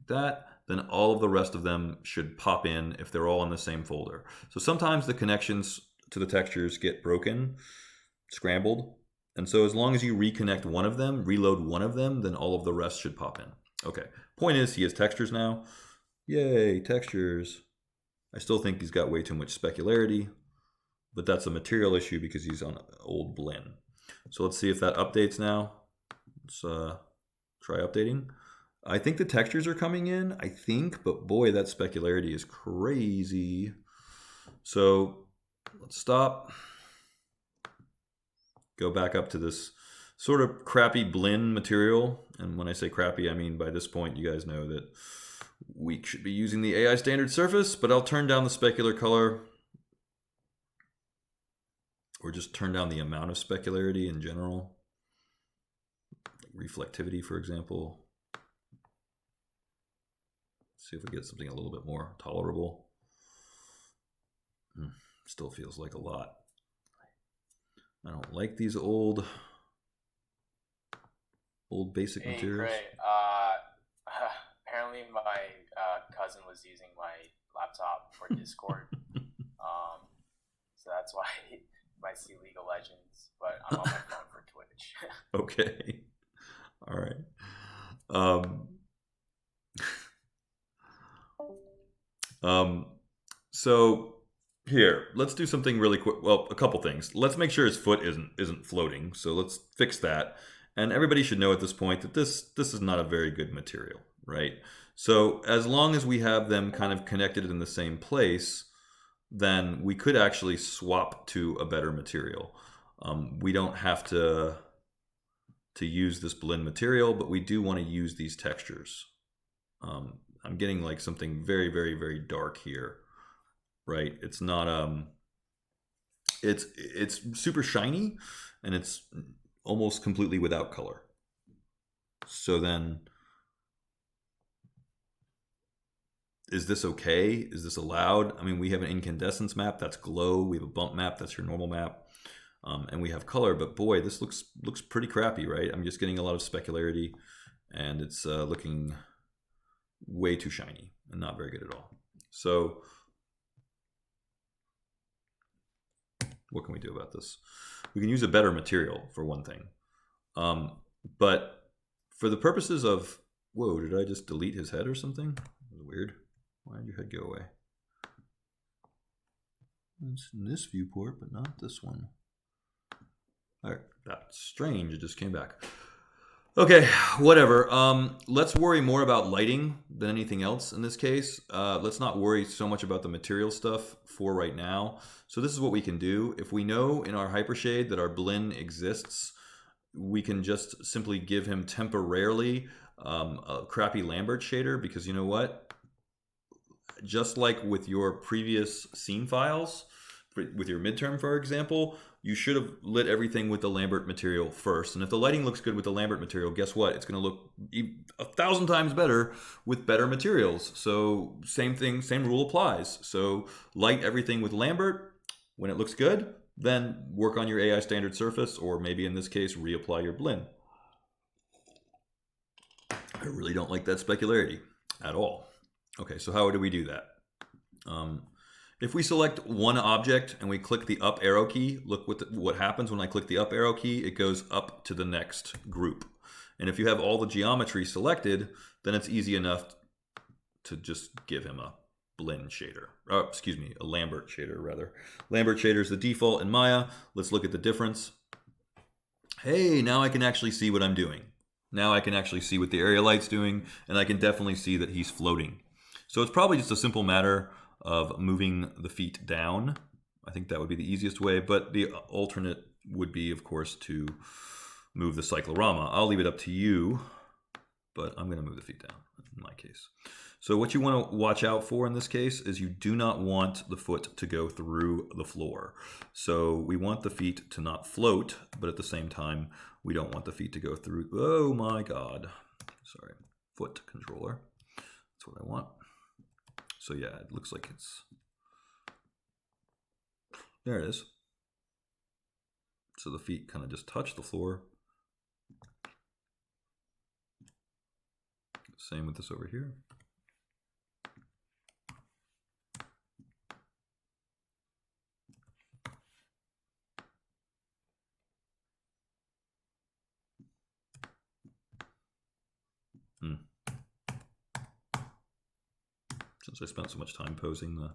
then all of the rest of them should pop in if they're all in the same folder. So sometimes the connections to the textures get broken, scrambled, and so as long as you reconnect one of them, reload one of them, then all of the rest should pop in. Okay, point is he has textures now. Yay, textures. I still think he's got way too much specularity, but that's a material issue because he's on old blend. So let's see if that updates now. Let's try updating. I think the textures are coming in, I think, but boy, that specularity is crazy. So let's stop. Go back up to this sort of crappy blend material. And when I say crappy, I mean by this point, you guys know that we should be using the AI standard surface, but I'll turn down the specular color, or just turn down the amount of specularity in general. Reflectivity, for example. See if we get something a little bit more tolerable. Still feels like a lot. I don't like these old basic Hey, materials. Gray. Apparently my cousin was using my laptop for Discord. So that's why you might see League of Legends, but I'm on my phone for Twitch. Okay. All right. Um, so here, let's do something really quick. Well, a couple things. Let's make sure his foot isn't floating. So let's fix that. And everybody should know at this point that this is not a very good material, right? So as long as we have them kind of connected in the same place, then we could actually swap to a better material. We don't have to use this blend material, but we do want to use these textures. I'm getting like something very, very, very dark here, right? It's not it's super shiny, and it's almost completely without color. So then, is this okay? Is this allowed? I mean, we have an incandescence map, that's glow. We have a bump map, that's your normal map. And we have color, but boy, this looks pretty crappy, right? I'm just getting a lot of specularity, and it's looking way too shiny and not very good at all. So what can we do about this? We can use a better material for one thing. But for the purposes of, whoa, did I just delete his head or something? That was weird. Why did your head go away? It's in this viewport, but not this one. All right, that's strange. It just came back. Okay, whatever. Let's worry more about lighting than anything else in this case. Let's not worry so much about the material stuff for right now. So this is what we can do. If we know in our Hypershade that our blend exists, we can just simply give him temporarily a crappy Lambert shader, because you know what? Just like with your previous scene files, with your midterm, for example, you should have lit everything with the Lambert material first. And if the lighting looks good with the Lambert material, guess what? It's going to look 1,000 times better with better materials. So same thing, same rule applies. So light everything with Lambert. When it looks good, then work on your AI standard surface, or maybe in this case, reapply your blend. I really don't like that specularity at all. Okay, so how do we do that? If we select one object and we click the up arrow key, look what happens when I click the up arrow key. It goes up to the next group. And if you have all the geometry selected, then it's easy enough to just give him a blend shader. Excuse me, a Lambert shader rather. Lambert shader is the default in Maya. Let's look at the difference. Hey, now I can actually see what I'm doing. Now I can actually see what the area light's doing, and I can definitely see that he's floating. So it's probably just a simple matter of moving the feet down. I think that would be the easiest way, but the alternate would be, of course, to move the cyclorama. I'll leave it up to you, but I'm going to move the feet down in my case. So what you want to watch out for in this case is you do not want the foot to go through the floor. So we want the feet to not float, but at the same time, we don't want the feet to go through. Oh my God. Sorry. Foot controller. That's what I want. So yeah, it looks like it's, there it is. So the feet kind of just touch the floor. Same with this over here. Since I spent so much time posing the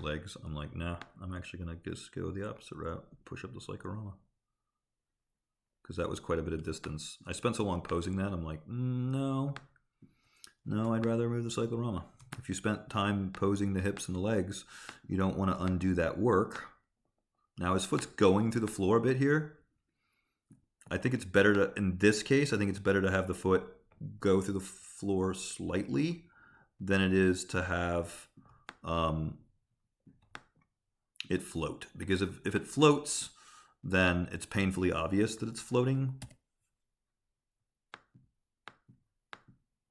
legs, I'm like, nah, I'm actually going to just go the opposite route, push up the cyclorama. Because that was quite a bit of distance. I spent so long posing that, I'm like, no, I'd rather move the cyclorama. If you spent time posing the hips and the legs, you don't want to undo that work. Now his foot's going through the floor a bit here. I think it's better to, in this case, I think it's better to have the foot go through the floor slightly than it is to have it float. Because if it floats, then it's painfully obvious that it's floating.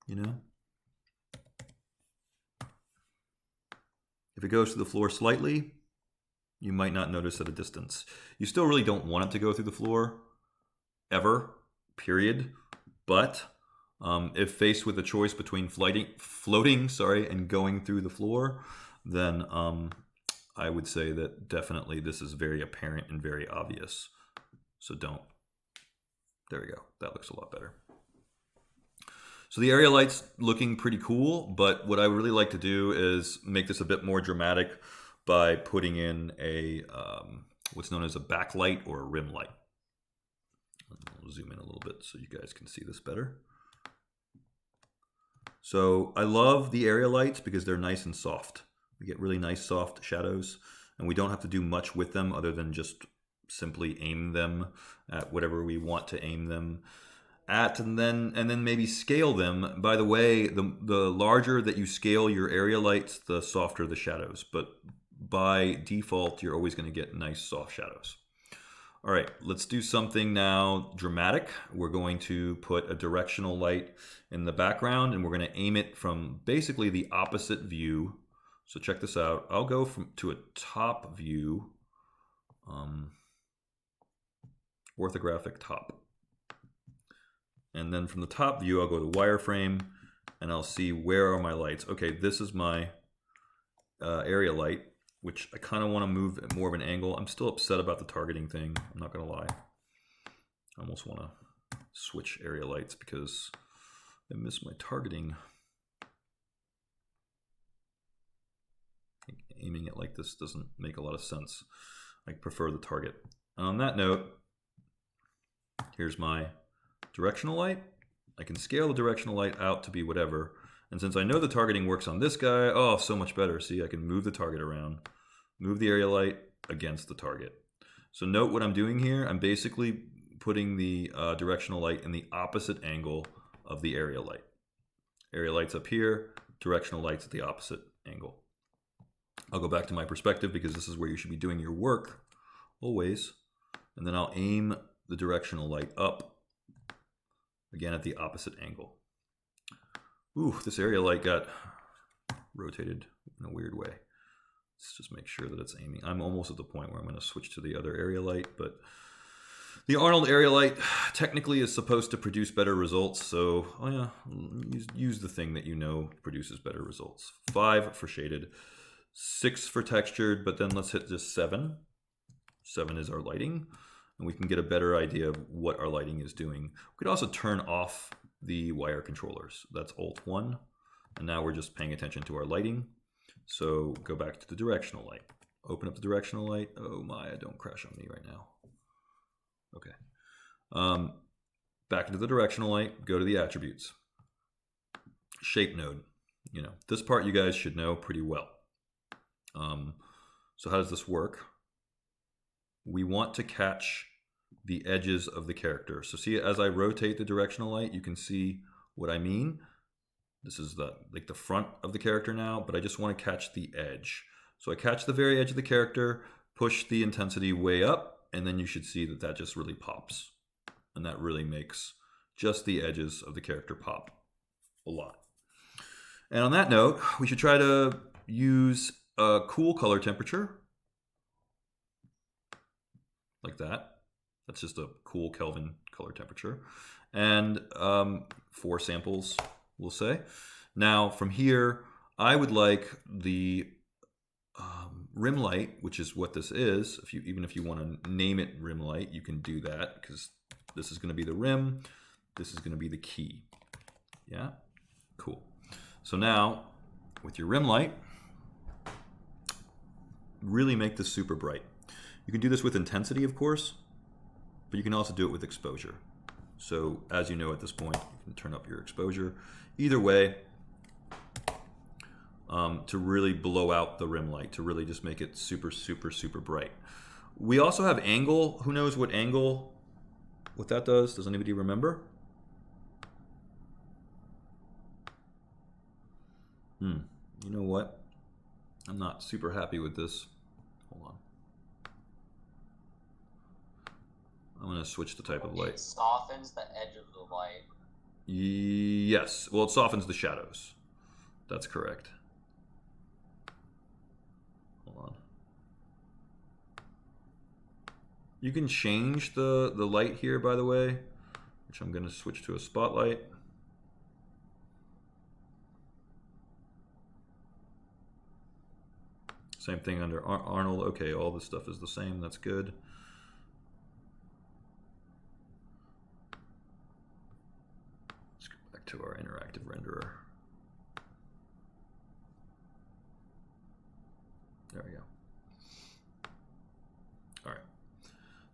You know? If it goes to the floor slightly, You might not notice at a distance. You still really don't want it to go through the floor, ever, period. But if faced with a choice between floating, and going through the floor, then I would say that definitely this is very apparent and very obvious. So don't. There we go. That looks a lot better. So the area light's looking pretty cool, but what I really like to do is make this a bit more dramatic by putting in a what's known as a backlight or a rim light. I'll zoom in a little bit so you guys can see this better. So I love the area lights because they're nice and soft. We get really nice soft shadows, and we don't have to do much with them other than just simply aim them at whatever we want to aim them at, and then maybe scale them. By the way, the larger that you scale your area lights, the softer the shadows. But by default, you're always going to get nice soft shadows. All right, let's do something now dramatic. We're going to put a directional light in the background, and we're going to aim it from basically the opposite view. So check this out. I'll go to a top view, orthographic top. And then from the top view, I'll go to wireframe, and I'll see where are my lights. Okay, this is my area light, which I kind of want to move at more of an angle. I'm still upset about the targeting thing. I'm not going to lie. I almost want to switch area lights because I miss my targeting. Aiming it like this doesn't make a lot of sense. I prefer the target. And on that note, here's my directional light. I can scale the directional light out to be whatever. And since I know the targeting works on this guy, oh, so much better. See, I can move the target around, move the area light against the target. So note what I'm doing here. I'm basically putting the directional light in the opposite angle of the area light. Area light's up here, directional light's at the opposite angle. I'll go back to my perspective because this is where you should be doing your work always. And then I'll aim the directional light up, again at the opposite angle. Ooh, this area light got rotated in a weird way. Let's just make sure that it's aiming. I'm almost at the point where I'm going to switch to the other area light, but the Arnold area light technically is supposed to produce better results. So, oh yeah, use the thing that you know produces better results. 5 for shaded, 6 for textured, but then let's hit just 7. 7 is our lighting, and we can get a better idea of what our lighting is doing. We could also turn off the wire controllers. That's Alt-1, and now we're just paying attention to our lighting. So go back to the directional light. Open up the directional light. Oh my, don't crash on me right now. Okay. Back into the directional light, go to the attributes. Shape node. You know, this part you guys should know pretty well. So how does this work? We want to catch the edges of the character. So see, as I rotate the directional light, you can see what I mean. This is like the front of the character now, but I just want to catch the edge. So I catch the very edge of the character, push the intensity way up, and then you should see that that just really pops. And that really makes just the edges of the character pop a lot. And on that note, we should try to use a cool color temperature. Like that. That's just a cool Kelvin color temperature. And 4 samples, we'll say. Now, from here, I would like the rim light, which is what this is. Even if you want to name it rim light, you can do that, because this is going to be the rim. This is going to be the key. Yeah? Cool. So now, with your rim light, really make this super bright. You can do this with intensity, of course, but you can also do it with exposure. So as you know at this point, you can turn up your exposure. Either way, to really blow out the rim light, to really just make it super, super, super bright. We also have angle. Who knows what angle, what that does? Does anybody remember? You know what? I'm not super happy with this. Hold on. I'm going to switch the type of light. It softens the edge of the light. Yes. Well, it softens the shadows. That's correct. Hold on. You can change the light here, by the way, which I'm going to switch to a spotlight. Same thing under Arnold. Okay, all this stuff is the same. That's good. Let's go back to our interactive renderer. There we go. All right.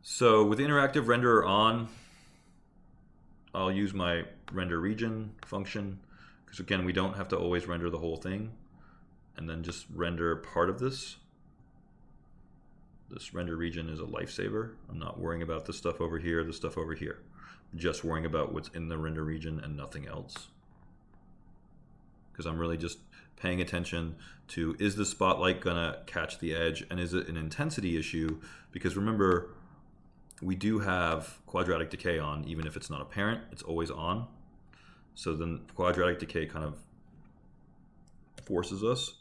So with the interactive renderer on, I'll use my render region function, because again, we don't have to always render the whole thing, and then just render part of this. This render region is a lifesaver. I'm not worrying about this stuff over here, this stuff over here. I'm just worrying about what's in the render region and nothing else. Because I'm really just paying attention to, is the spotlight gonna catch the edge, and is it an intensity issue? Because remember, we do have quadratic decay on, even if it's not apparent, it's always on. So then quadratic decay kind of forces us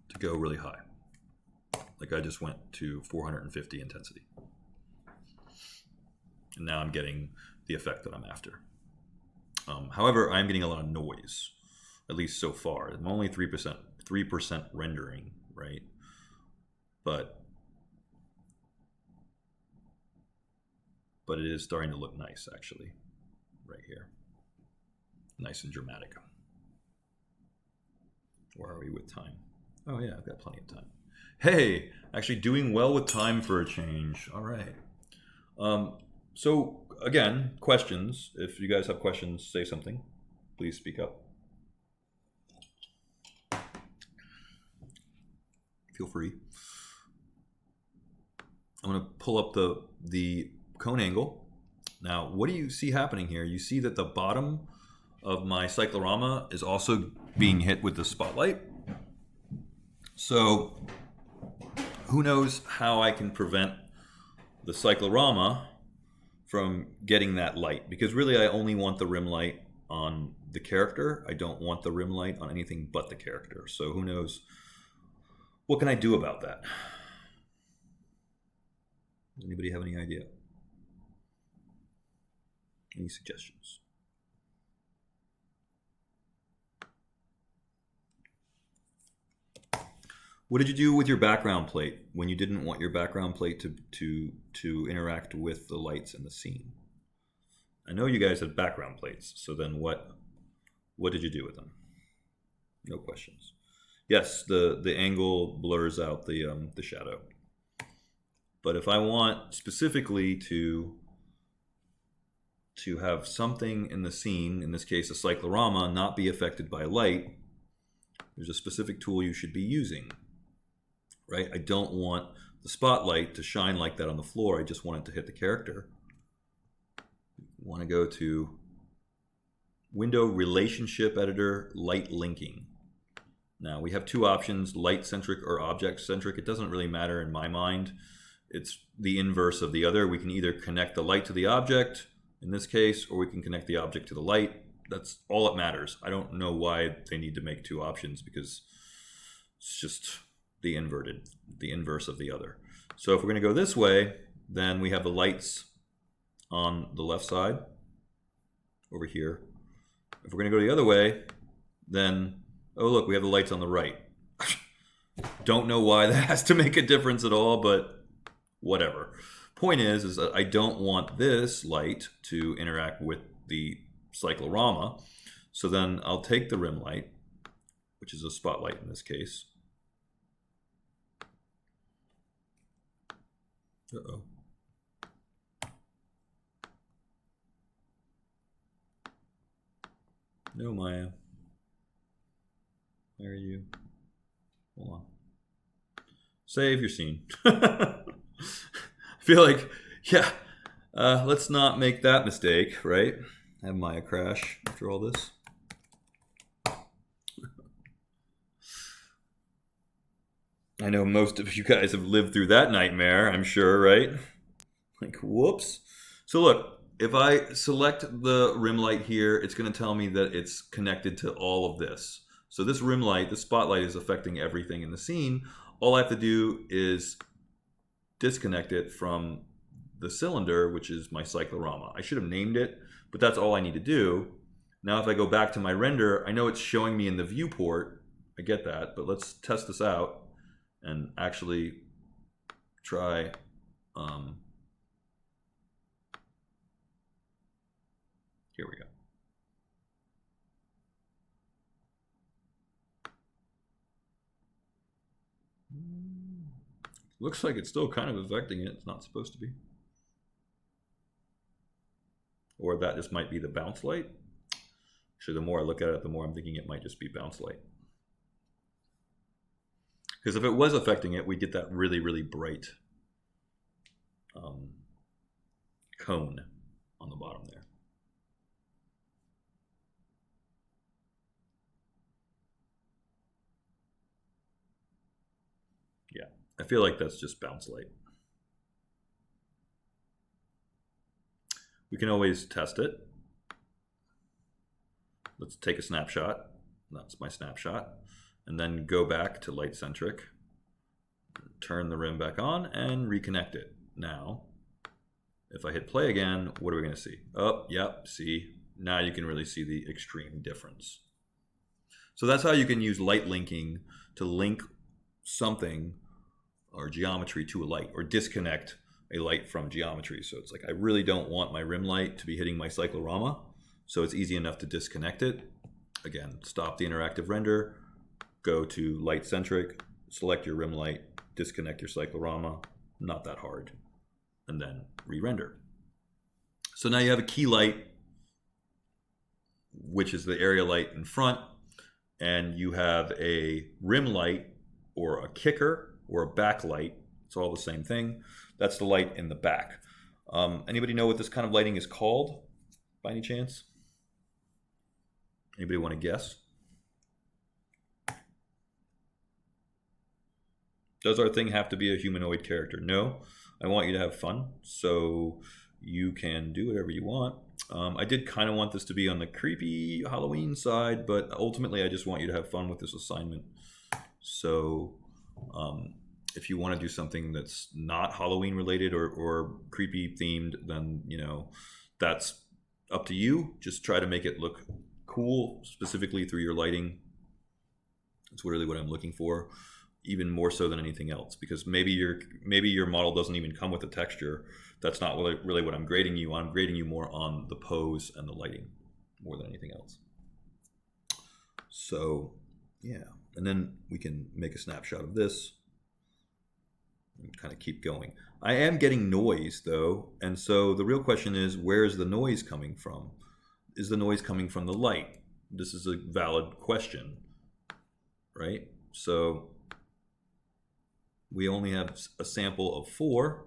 to go really high. Like I just went to 450 intensity. And now I'm getting the effect that I'm after. However, I'm getting a lot of noise, at least so far. I'm only 3% rendering, right? But it is starting to look nice, actually, right here. Nice and dramatic. Where are we with time? Oh yeah, I've got plenty of time. Hey, actually doing well with time for a change. All right. So again, questions. If you guys have questions, say something. Please speak up. Feel free. I'm going to pull up the cone angle. Now, what do you see happening here? You see that the bottom of my cyclorama is also being hit with the spotlight. So who knows how I can prevent the cyclorama from getting that light, because really I only want the rim light on the character. I don't want the rim light on anything but the character. So who knows, what can I do about that? Does anybody have any idea? Any suggestions? What did you do with your background plate when you didn't want your background plate to interact with the lights in the scene? I know you guys had background plates, so then what did you do with them? No questions. Yes, the angle blurs out the shadow. But if I want specifically to have something in the scene, in this case a cyclorama, not be affected by light, there's a specific tool you should be using. Right? I don't want the spotlight to shine like that on the floor. I just want it to hit the character. I want to go to Window Relationship Editor, Light Linking. Now we have two options, light centric or object centric. It doesn't really matter in my mind. It's the inverse of the other. We can either connect the light to the object in this case, or we can connect the object to the light. That's all that matters. I don't know why they need to make two options, because it's just the inverse of the other. So if we're going to go this way, then we have the lights on the left side over here. If we're going to go the other way, then, oh look, we have the lights on the right. Don't know why that has to make a difference at all, but whatever. Point is that I don't want this light to interact with the cyclorama. So then I'll take the rim light, which is a spotlight in this case. Uh-oh. No, Maya. Where are you? Hold on. Save your scene. I feel like, yeah, let's not make that mistake, right? Have Maya crash after all this. I know most of you guys have lived through that nightmare, I'm sure, right? Like, whoops. So look, if I select the rim light here, it's going to tell me that it's connected to all of this. So this rim light, the spotlight, is affecting everything in the scene. All I have to do is disconnect it from the cylinder, which is my cyclorama. I should have named it, but that's all I need to do. Now if I go back to my render, I know it's showing me in the viewport. I get that, but let's test this out and actually try here we go. Looks like it's still kind of affecting it. It's not supposed to be. Or that just might be the bounce light. Actually, the more I look at it, the more I'm thinking it might just be bounce light. Because if it was affecting it, we'd get that really, really bright cone on the bottom there. Yeah, I feel like that's just bounce light. We can always test it. Let's take a snapshot. That's my snapshot. And then go back to light centric, turn the rim back on and reconnect it. Now, if I hit play again, what are we going to see? Oh, yep, see, now you can really see the extreme difference. So that's how you can use light linking to link something or geometry to a light, or disconnect a light from geometry. So it's like, I really don't want my rim light to be hitting my cyclorama, so it's easy enough to disconnect it. Again, stop the interactive render, go to light centric, select your rim light, disconnect your cyclorama, not that hard, and then re-render. So now you have a key light, which is the area light in front, and you have a rim light or a kicker or a backlight. It's all the same thing. That's the light in the back. Anybody know what this kind of lighting is called by any chance? Anybody want to guess? Does our thing have to be a humanoid character? No. I want you to have fun, so you can do whatever you want. I did kind of want this to be on the creepy Halloween side, but ultimately I just want you to have fun with this assignment. So if you want to do something that's not Halloween related or creepy themed, then that's up to you. Just try to make it look cool, specifically through your lighting. That's really what I'm looking for, even more so than anything else, because maybe your model doesn't even come with a texture. That's not really what I'm grading you on. I'm grading you more on the pose and the lighting more than anything else. So yeah, and then we can make a snapshot of this and kind of keep going. I am getting noise though, and so the real question is, where is the noise coming from? Is the noise coming from the light? This is a valid question, right? So we only have a sample of 4.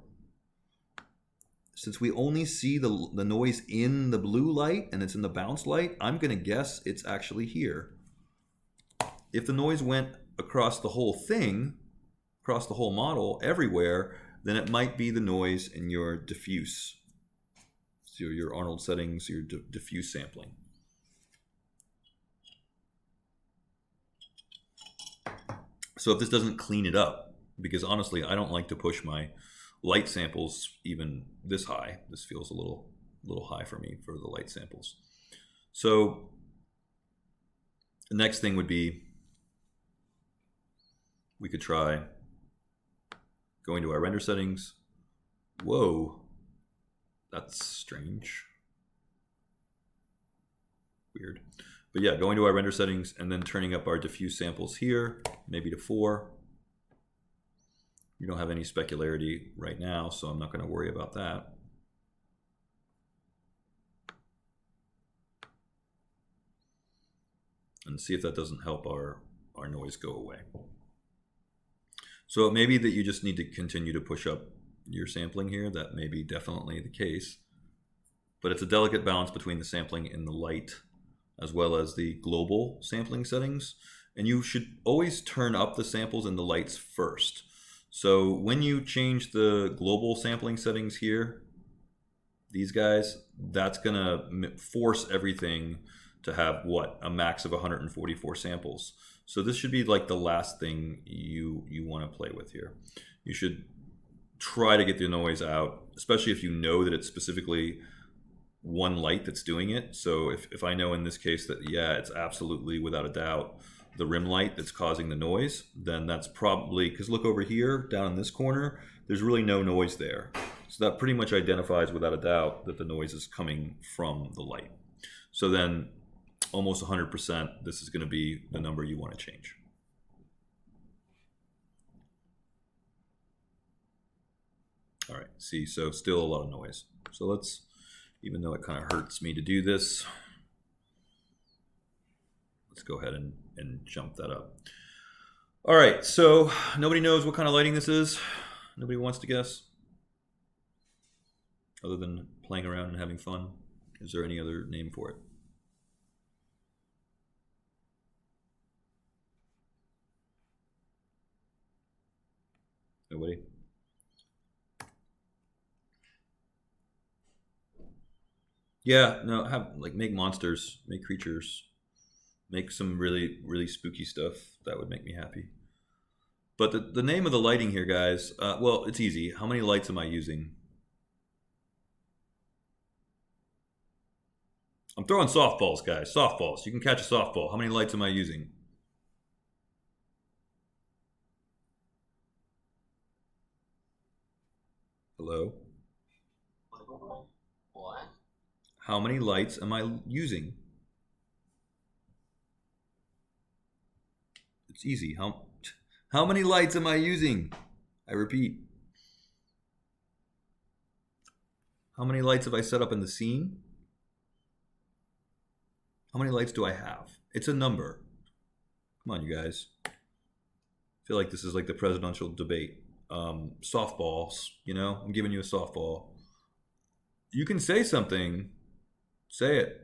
Since we only see the noise in the blue light and it's in the bounce light, I'm going to guess it's actually here. If the noise went across the whole thing, across the whole model, everywhere, then it might be the noise in your diffuse. So your Arnold settings, your diffuse sampling. So if this doesn't clean it up, because honestly, I don't like to push my light samples even this high. This feels a little high for me for the light samples. So the next thing would be, we could try going to our render settings. Whoa, that's strange. Weird. But yeah, going to our render settings and then turning up our diffuse samples here, maybe to 4. We don't have any specularity right now, so I'm not going to worry about that. And see if that doesn't help our noise go away. So it may be that you just need to continue to push up your sampling here. That may be definitely the case. But it's a delicate balance between the sampling in the light as well as the global sampling settings. And you should always turn up the samples in the lights first. So when you change the global sampling settings here, these guys, that's going to force everything to have what? A max of 144 samples. So this should be like the last thing you want to play with here. You should try to get the noise out, especially if you know that it's specifically one light that's doing it. So if I know in this case that, yeah, it's absolutely without a doubt the rim light that's causing the noise, then that's probably, because look over here down in this corner, there's really no noise there. So that pretty much identifies without a doubt that the noise is coming from the light. So then almost 100%, this is going to be the number you want to change. All right, see, so still a lot of noise. So let's, even though it kind of hurts me to do this, let's go ahead and jump that up. All right, so nobody knows what kind of lighting this is? Nobody wants to guess? Other than playing around and having fun? Is there any other name for it? Nobody? Yeah, no, make monsters, make creatures, make some really, really spooky stuff. That would make me happy. But the name of the lighting here, guys, well, it's easy. How many lights am I using? I'm throwing softballs, guys. Softballs. You can catch a softball. How many lights am I using? Hello? What? How many lights am I using? It's easy. How many lights am I using? I repeat. How many lights have I set up in the scene? How many lights do I have? It's a number. Come on, you guys. I feel like this is like the presidential debate. Softballs, you know? I'm giving you a softball. You can say something. Say it.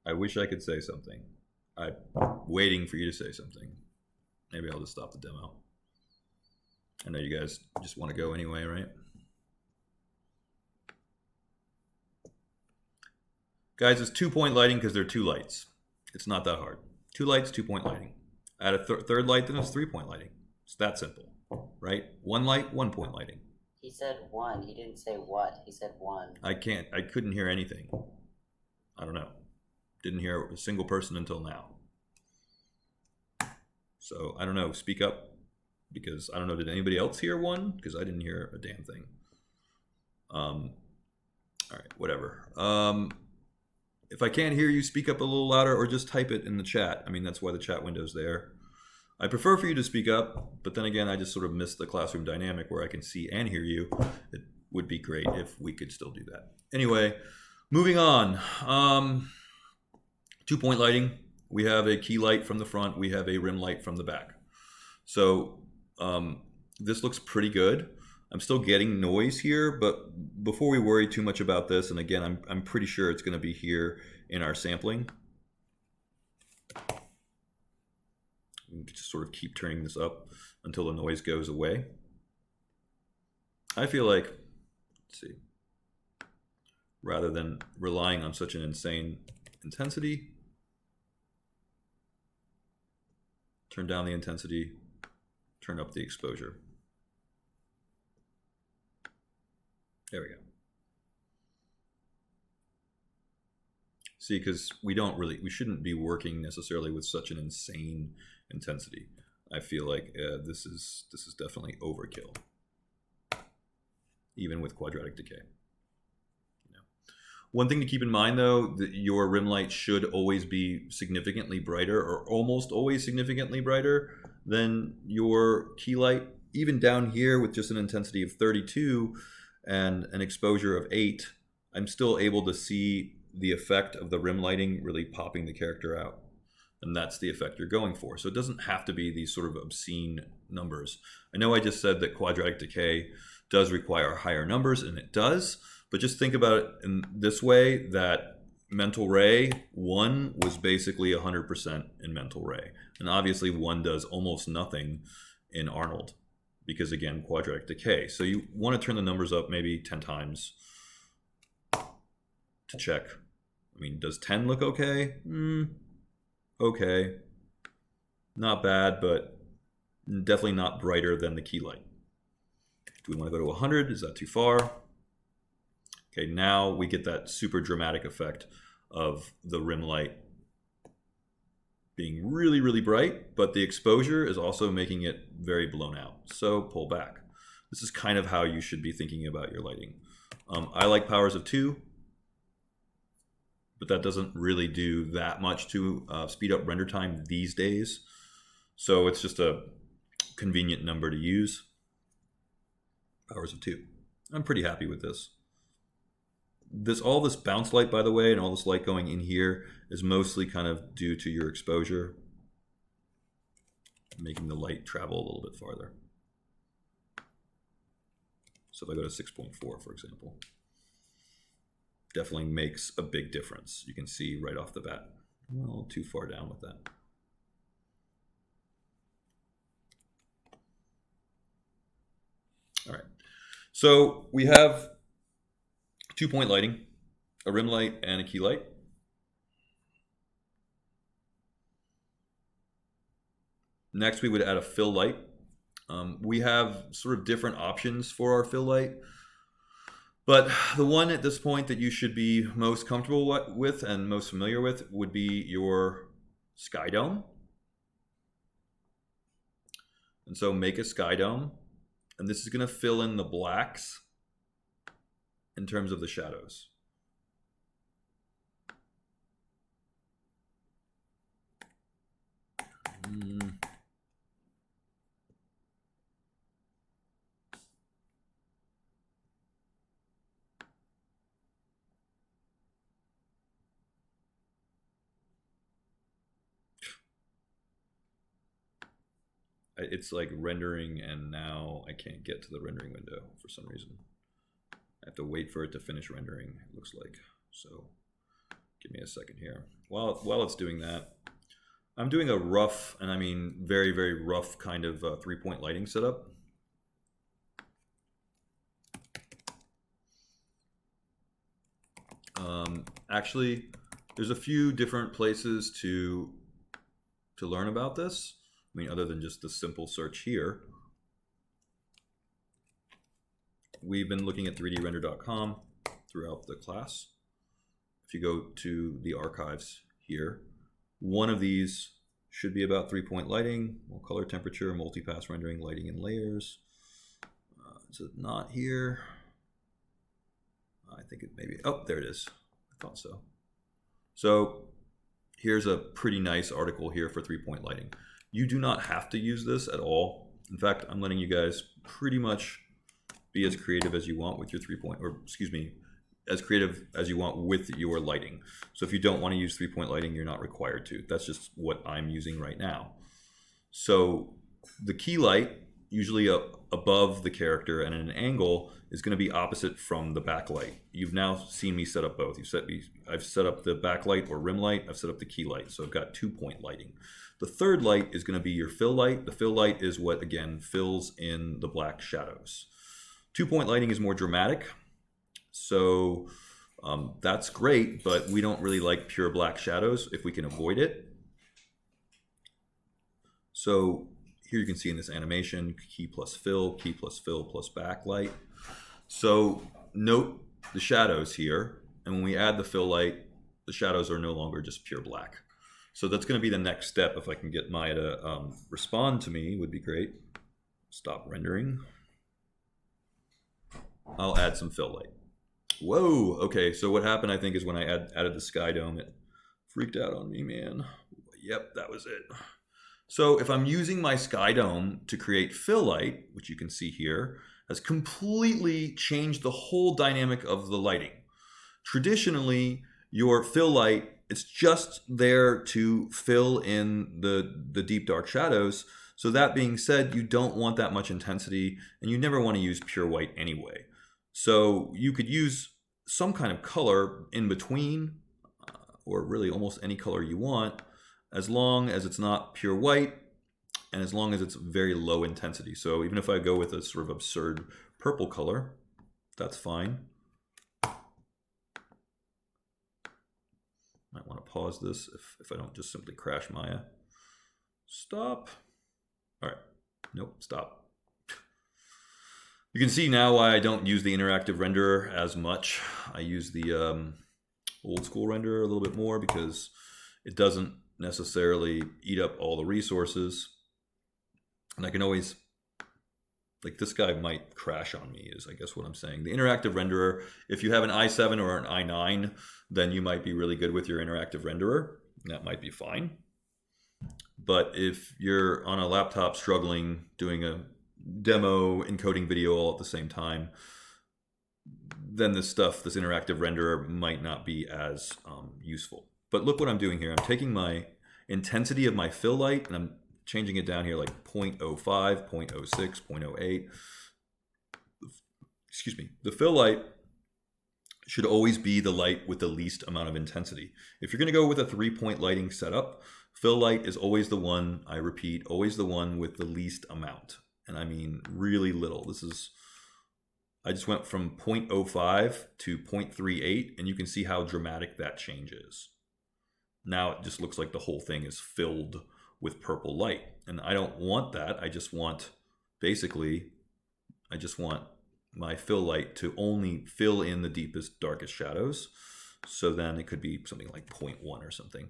I wish I could say something. I'm waiting for you to say something. Maybe I'll just stop the demo. I know you guys just want to go anyway, right? Guys, it's 2-point lighting because there are 2 lights. It's not that hard. 2 lights, 2-point lighting. Add a third light, then it's 3-point lighting. It's that simple, right? 1 light, 1-point lighting. He said one. He didn't say what. He said one. I couldn't hear anything. I don't know. Didn't hear a single person until now. So I don't know. Speak up, because I don't know. Did anybody else hear one? Because I didn't hear a damn thing. All right, whatever. If I can't hear you, speak up a little louder or just type it in the chat. I mean, that's why the chat window's there. I prefer for you to speak up, but then again, I just sort of miss the classroom dynamic where I can see and hear you. It would be great if we could still do that. Anyway, moving on. 2-point lighting. We have a key light from the front. We have a rim light from the back. So this looks pretty good. I'm still getting noise here, but before we worry too much about this, and again, I'm pretty sure it's going to be here in our sampling. We can just sort of keep turning this up until the noise goes away. I feel like, let's see, rather than relying on such an insane intensity, turn down the intensity, turn up the exposure. There we go. See, because we shouldn't be working necessarily with such an insane intensity. I feel like this is definitely overkill, even with quadratic decay. You know. One thing to keep in mind, though, that your rim light should always be significantly brighter, or almost always significantly brighter than your key light. Even down here with just an intensity of 32 and an exposure of 8, I'm still able to see the effect of the rim lighting really popping the character out. And that's the effect you're going for. So it doesn't have to be these sort of obscene numbers. I know I just said that quadratic decay does require higher numbers, and it does, but just think about it in this way, that mental ray 1 was basically 100% in mental ray. And obviously 1 does almost nothing in Arnold, because again, quadratic decay. So you want to turn the numbers up maybe 10 times to check. I mean, does 10 look okay? Okay. Not bad, but definitely not brighter than the key light. Do we want to go to 100? Is that too far? Okay, now we get that super dramatic effect of the rim light being really, really bright, but the exposure is also making it very blown out. So pull back. This is kind of how you should be thinking about your lighting. I like powers of 2, but that doesn't really do that much to speed up render time these days. So it's just a convenient number to use. Powers of 2. I'm pretty happy with this. All this bounce light, by the way, and all this light going in here is mostly kind of due to your exposure, making the light travel a little bit farther. So if I go to 6.4, for example, definitely makes a big difference. You can see right off the bat. Well, too far down with that. All right. So we have 2-point lighting, a rim light, and a key light. Next, we would add a fill light. We have sort of different options for our fill light, but the one at this point that you should be most comfortable with and most familiar with would be your sky dome. And so make a sky dome, and this is going to fill in the blacks in terms of the shadows. It's like rendering, and now I can't get to the rendering window for some reason. I have to wait for it to finish rendering, it looks like. So give me a second here. While it's doing that, I'm doing a rough, and I mean very, very rough kind of 3-point lighting setup. Actually, there's a few different places to learn about this. I mean, other than just the simple search here. We've been looking at 3drender.com throughout the class. If you go to the archives here, one of these should be about 3-point lighting, color temperature, multipass rendering, lighting and layers. Is it not here? I think it maybe, oh, there it is. I thought so. So here's a pretty nice article here for 3-point lighting. You do not have to use this at all. In fact, I'm letting you guys pretty much be as creative as you want with your 3-point, or excuse me, as creative as you want with your lighting. So if you don't want to use 3-point lighting, you're not required to. That's just what I'm using right now. So the key light, usually above the character and at an angle, is going to be opposite from the backlight. You've now seen me set up both. I've set up the backlight or rim light. I've set up the key light. So I've got 2-point lighting. The third light is going to be your fill light. The fill light is what, again, fills in the black shadows. 2-point lighting is more dramatic. So that's great, but we don't really like pure black shadows if we can avoid it. So here you can see in this animation, key plus fill plus backlight. So note the shadows here, and when we add the fill light, the shadows are no longer just pure black. So that's going to be the next step. If I can get Maya to respond to me, would be great. Stop rendering. I'll add some fill light. Whoa, okay, so what happened, I think, is when I added the sky dome, it freaked out on me, man. Yep, that was it. So if I'm using my sky dome to create fill light, which you can see here, has completely changed the whole dynamic of the lighting. Traditionally, your fill light, it's just there to fill in the deep dark shadows. So that being said, you don't want that much intensity, and you never want to use pure white anyway. So you could use some kind of color in between, or really almost any color you want, as long as it's not pure white, and as long as it's very low intensity. So even if I go with a sort of absurd purple color, that's fine. Might want to pause this if I don't just simply crash Maya. Stop. All right. Nope, stop. You can see now why I don't use the interactive renderer as much. I use the old school renderer a little bit more because it doesn't necessarily eat up all the resources. And I can always, like, this guy might crash on me is I guess what I'm saying. The interactive renderer, if you have an i7 or an i9, then you might be really good with your interactive renderer. That might be fine. But if you're on a laptop struggling, doing a demo, encoding video all at the same time, then this interactive renderer might not be as useful. But look what I'm doing here. I'm taking my intensity of my fill light and I'm changing it down here like 0.05, 0.06, 0.08. Excuse me. The fill light should always be the light with the least amount of intensity. If you're going to go with a 3-point lighting setup, fill light is always the one, I repeat, always the one with the least amount. And I mean really little. I just went from 0.05 to 0.38, and you can see how dramatic that change is. Now it just looks like the whole thing is filled with purple light. And I don't want that. I just want my fill light to only fill in the deepest, darkest shadows. So then it could be something like 0.1 or something.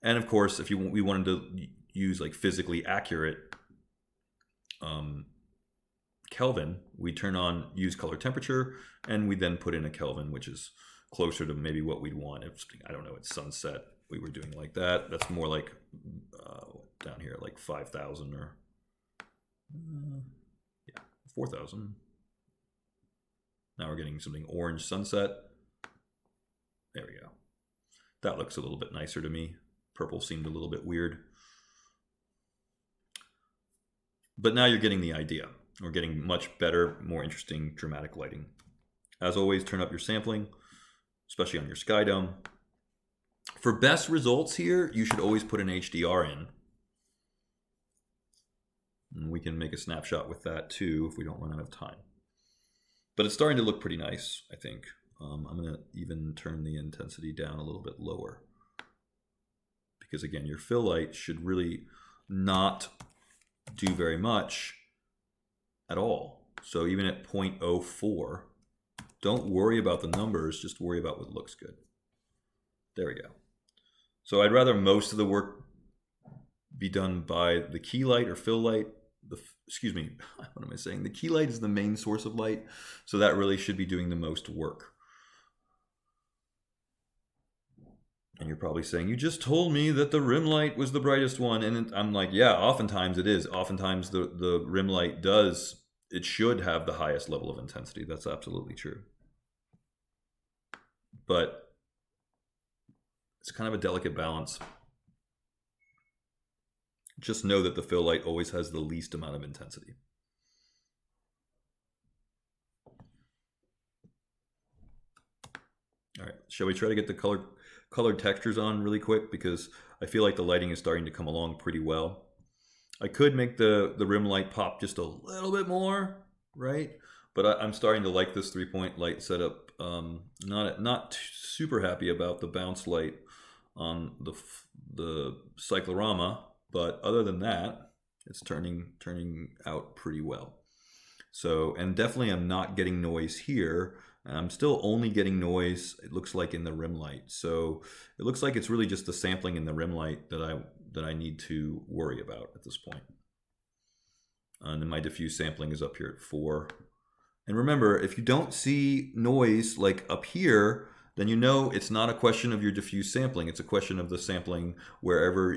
And of course, if we wanted to use like physically accurate Kelvin, we use color temperature, and we then put in a Kelvin, which is closer to maybe what we'd want. If, I don't know, it's sunset, we were doing like that. That's more like down here, like 5,000 or 4,000. Now we're getting something orange sunset. There we go. That looks a little bit nicer to me. Purple seemed a little bit weird. But now you're getting the idea. We're getting much better, more interesting, dramatic lighting. As always, turn up your sampling, especially on your Skydome. For best results here, you should always put an HDR in. And we can make a snapshot with that too if we don't run out of time. But it's starting to look pretty nice, I think. I'm going to even turn the intensity down a little bit lower. Because again, your fill light should really not do very much at all. So even at 0.04, don't worry about the numbers, just worry about what looks good. There we go. So I'd rather most of the work be done by the key light or fill light. Excuse me, what am I saying? The key light is the main source of light, so that really should be doing the most work. And you're probably saying, you just told me that the rim light was the brightest one. And I'm like, yeah, oftentimes it is. Oftentimes the rim light it should have the highest level of intensity. That's absolutely true. But it's kind of a delicate balance. Just know that the fill light always has the least amount of intensity. All right, shall we try to get the colored textures on really quick, because I feel like the lighting is starting to come along pretty well. I could make the rim light pop just a little bit more, right? But I'm starting to like this 3-point light setup. Not super happy about the bounce light on the cyclorama, but other than that, it's turning out pretty well. So, and definitely I'm not getting noise here. I'm still only getting noise, it looks like, in the rim light. So it looks like it's really just the sampling in the rim light that I need to worry about at this point. And then my diffuse sampling is up here at 4. And remember, if you don't see noise like up here, then you know it's not a question of your diffuse sampling. It's a question of the sampling wherever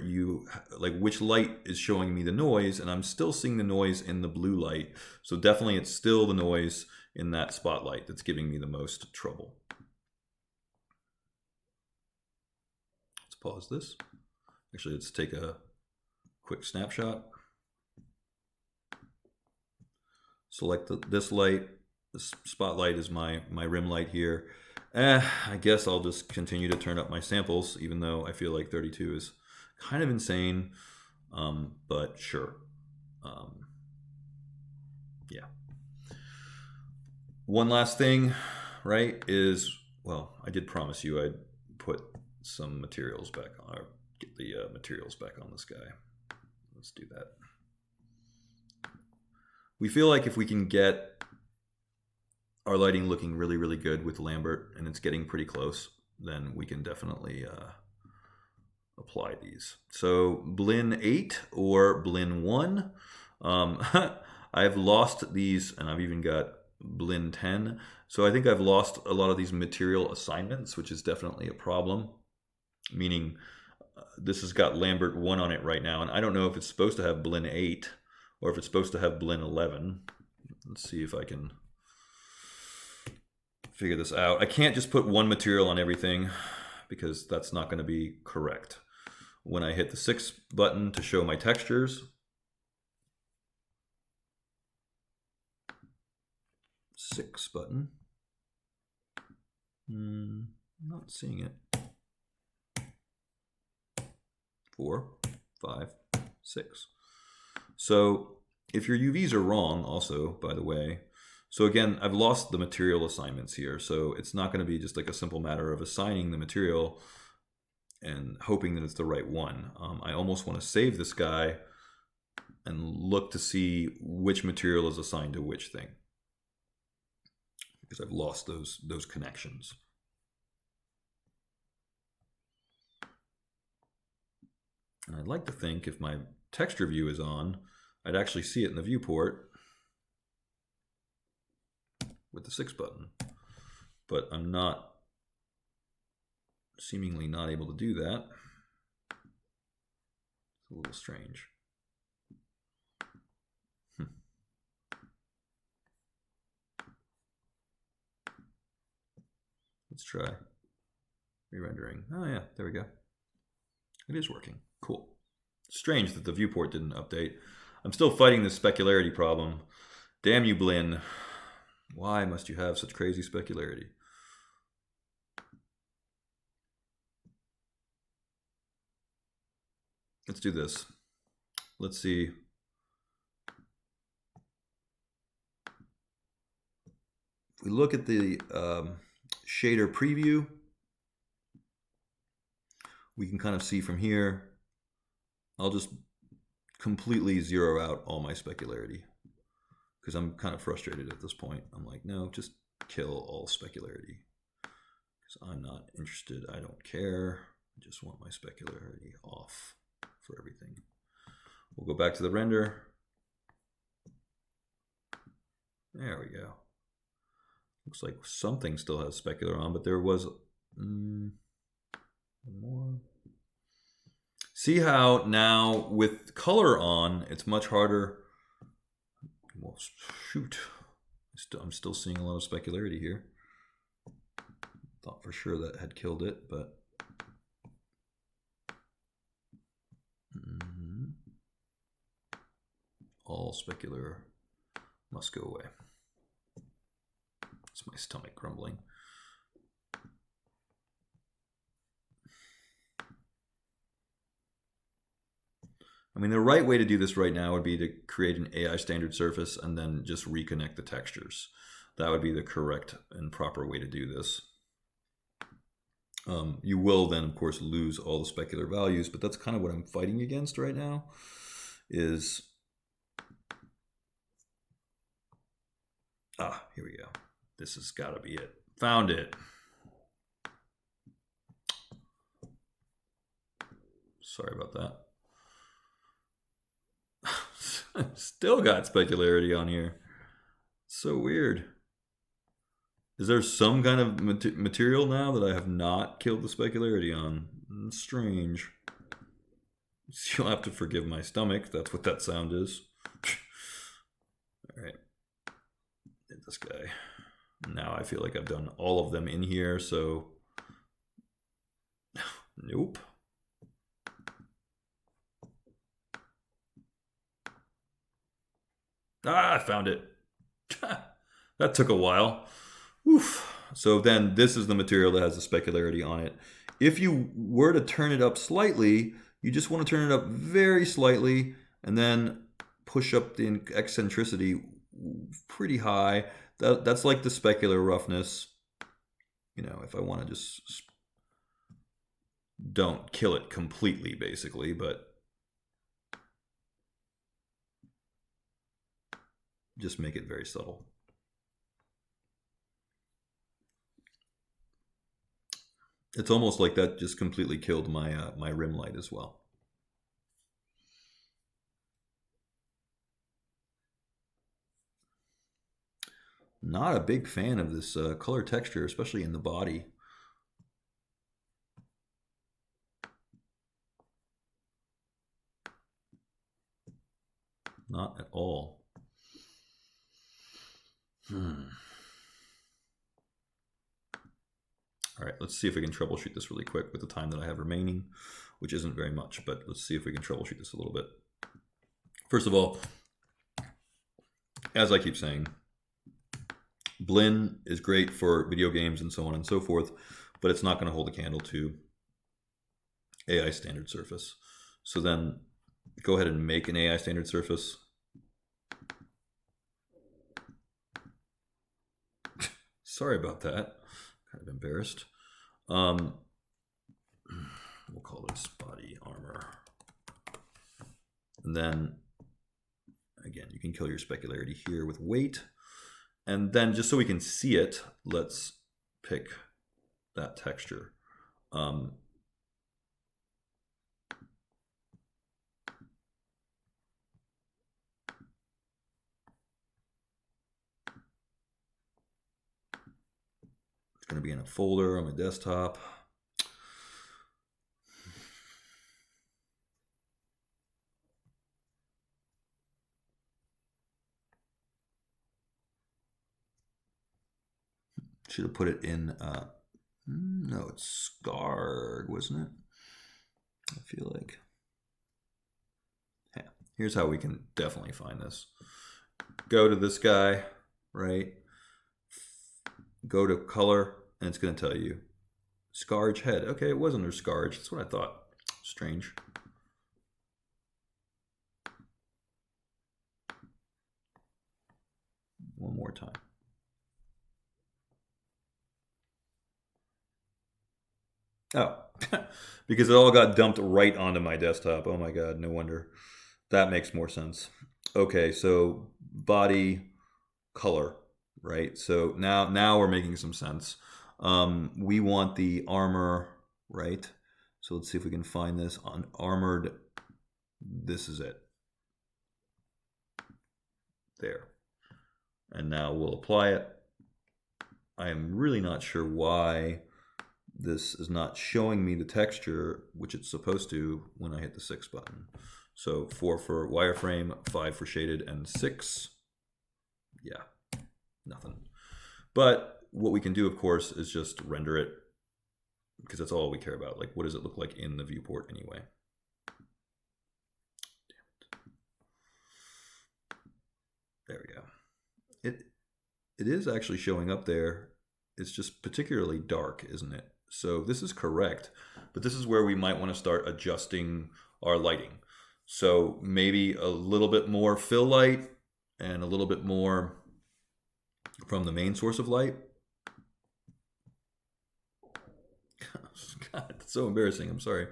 which light is showing me the noise, and I'm still seeing the noise in the blue light. So definitely it's still the noise in that spotlight that's giving me the most trouble. Let's pause this. Actually, let's take a quick snapshot. Select this light. This spotlight is my rim light here. I guess I'll just continue to turn up my samples, even though I feel like 32 is kind of insane, but sure. Yeah. One last thing, right, is, well, I did promise you I'd put some materials back on, or get the materials back on this guy. Let's do that. We feel like if we can get our lighting looking really, really good with Lambert, and it's getting pretty close, then we can definitely apply these. So Blinn 8 or Blinn 1. I've lost these, and I've even got Blinn 10. So I think I've lost a lot of these material assignments, which is definitely a problem. Meaning this has got Lambert 1 on it right now, and I don't know if it's supposed to have Blinn 8 or if it's supposed to have Blinn 11. Let's see if I can figure this out. I can't just put one material on everything because that's not going to be correct. When I hit the 6 button to show my textures, 6 button, not seeing it. 4, 5, 6. So if your UVs are wrong, also, by the way, so again, I've lost the material assignments here. So it's not going to be just like a simple matter of assigning the material and hoping that it's the right one. I almost want to save this guy and look to see which material is assigned to which thing, because I've lost those connections. And I'd like to think if my texture view is on, I'd actually see it in the viewport with the 6 button. But I'm not, seemingly not able to do that. It's a little strange. Let's try re-rendering. Oh yeah, there we go. It is working. Cool. Strange that the viewport didn't update. I'm still fighting this specularity problem. Damn you, Blinn. Why must you have such crazy specularity? Let's do this. Let's see. If we look at the shader preview, we can kind of see from here. I'll just completely zero out all my specularity because I'm kind of frustrated at this point. I'm like, no, just kill all specularity because I'm not interested. I don't care. I just want my specularity off for everything. We'll go back to the render. There we go. Looks like something still has specular on, but there was one more. See how now with color on, it's much harder. Well, shoot. I'm still seeing a lot of specularity here. Thought for sure that had killed it, but all specular must go away. It's my stomach grumbling. I mean, the right way to do this right now would be to create an AI standard surface and then just reconnect the textures. That would be the correct and proper way to do this. You will then, of course, lose all the specular values, but that's kind of what I'm fighting against right now. Is here we go. This has got to be it. Found it. Sorry about that. Still got specularity on here. So weird. Is there some kind of material now that I have not killed the specularity on? It's strange. You'll have to forgive my stomach. That's what that sound is. All right. Hit this guy. Now I feel like I've done all of them in here, so nope. I found it. That took a while. Oof. So then this is the material that has the specularity on it. If you were to turn it up slightly, you just want to turn it up very slightly and then push up the eccentricity pretty high. That's like the specular roughness. You know, if I want to just don't kill it completely, basically, but just make it very subtle. It's almost like that just completely killed my my rim light as well. Not a big fan of this color texture, especially in the body. Not at all. All right, let's see if we can troubleshoot this really quick with the time that I have remaining, which isn't very much, but let's see if we can troubleshoot this a little bit. First of all, as I keep saying, Blinn is great for video games and so on and so forth, but it's not going to hold a candle to AI standard surface. So then go ahead and make an AI standard surface. Sorry about that. Kind of embarrassed. We'll call this body armor. And then, again, you can kill your specularity here with weight. And then just so we can see it, let's pick that texture. Going to be in a folder on my desktop. Should have put it in, no, it's Scarg, wasn't it? I feel like. Yeah. Here's how we can definitely find this. Go to this guy, right? Go to color, and it's going to tell you Scarge head. Okay, it was under Scarge. That's what I thought. Strange. One more time. Oh, because it all got dumped right onto my desktop. Oh my God, no wonder. That makes more sense. Okay, so body color. Right, so now we're making some sense. We want the armor, right? So let's see if we can find this on armored. This is it. There. And now we'll apply it. I am really not sure why this is not showing me the texture, which it's supposed to when I hit the 6 button. So 4 for wireframe, 5 for shaded, and 6. Yeah. Nothing. But what we can do, of course, is just render it, because that's all we care about. Like, what does it look like in the viewport anyway? There we go. It is actually showing up there. It's just particularly dark, isn't it? So this is correct, but this is where we might want to start adjusting our lighting. So maybe a little bit more fill light and a little bit more from the main source of light. God, it's so embarrassing. I'm sorry.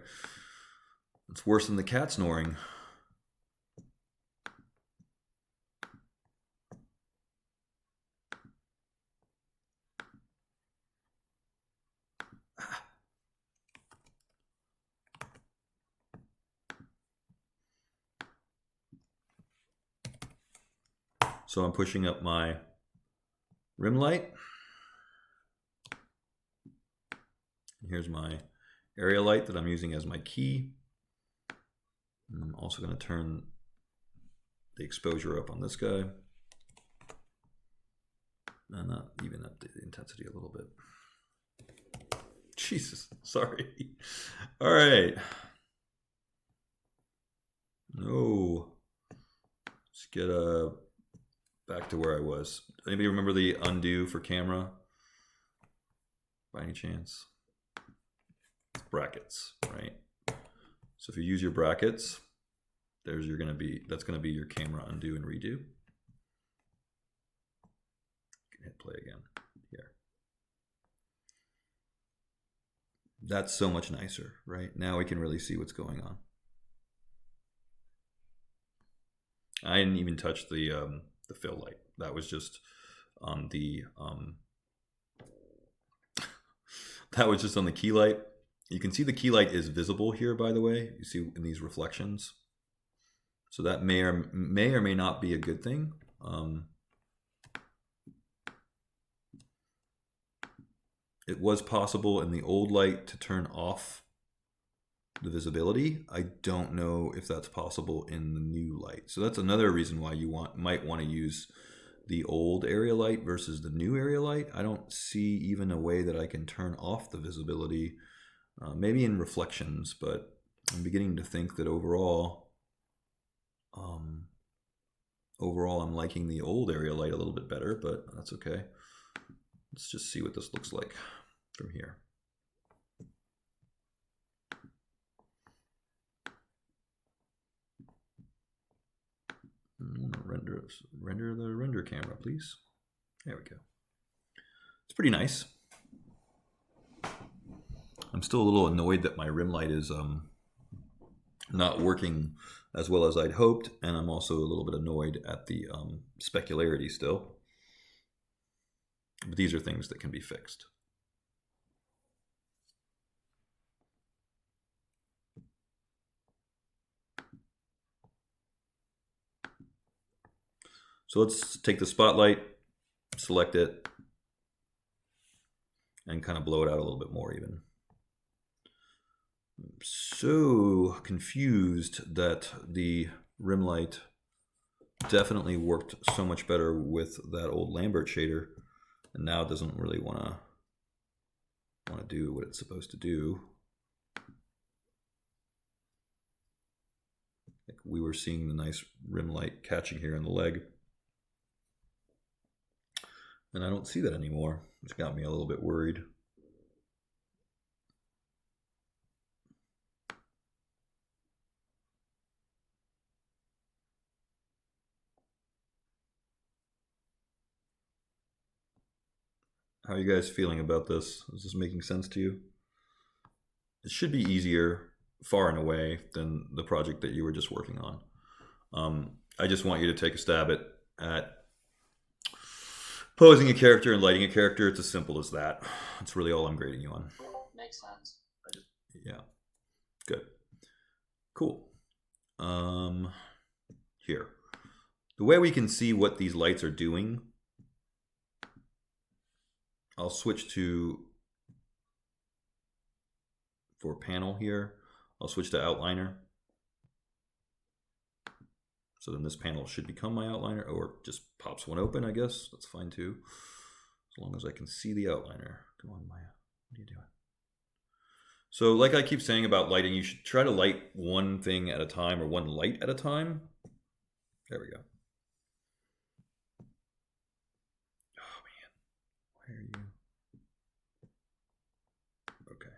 It's worse than the cat snoring. So I'm pushing up my rim light. Here's my area light that I'm using as my key. And I'm also going to turn the exposure up on this guy. And not even up the intensity a little bit. Jesus, sorry. All right. No. Let's get back to where I was. Anybody remember the undo for camera? By any chance? Brackets, right? So if you use your brackets, that's gonna be your camera undo and redo. You can hit play again here. That's so much nicer, right? Now we can really see what's going on. I didn't even touch the the fill light. That was just on the that was just on the key light. You can see the key light is visible here, by the way. You see in these reflections. So that may or may not be a good thing. It was possible in the old light to turn off the visibility. I don't know if that's possible in the new light. So that's another reason why you might want to use the old area light versus the new area light. I don't see even a way that I can turn off the visibility, maybe in reflections, but I'm beginning to think that overall I'm liking the old area light a little bit better, but that's okay. Let's just see what this looks like from here. Render the render camera, please. There we go. It's pretty nice. I'm still a little annoyed that my rim light is not working as well as I'd hoped, and I'm also a little bit annoyed at the specularity still. But these are things that can be fixed. So let's take the spotlight, select it, and kind of blow it out a little bit more even. I'm so confused that the rim light definitely worked so much better with that old Lambert shader, and now it doesn't really want to do what it's supposed to do. Like we were seeing the nice rim light catching here in the leg. And I don't see that anymore. It's got me a little bit worried. How are you guys feeling about this? Is this making sense to you? It should be easier, far and away, than the project that you were just working on. I just want you to take a stab at posing a character and lighting a character. It's as simple as that. That's really all I'm grading you on. Makes sense. Yeah. Good. Cool. Here. The way we can see what these lights are doing, I'll switch to, for panel here, I'll switch to outliner. So then this panel should become my outliner, or just pops one open, I guess. That's fine too. As long as I can see the outliner. Come on, Maya. What are you doing? So like I keep saying about lighting, you should try to light one thing at a time, or one light at a time. There we go. Oh man, where are you? Okay.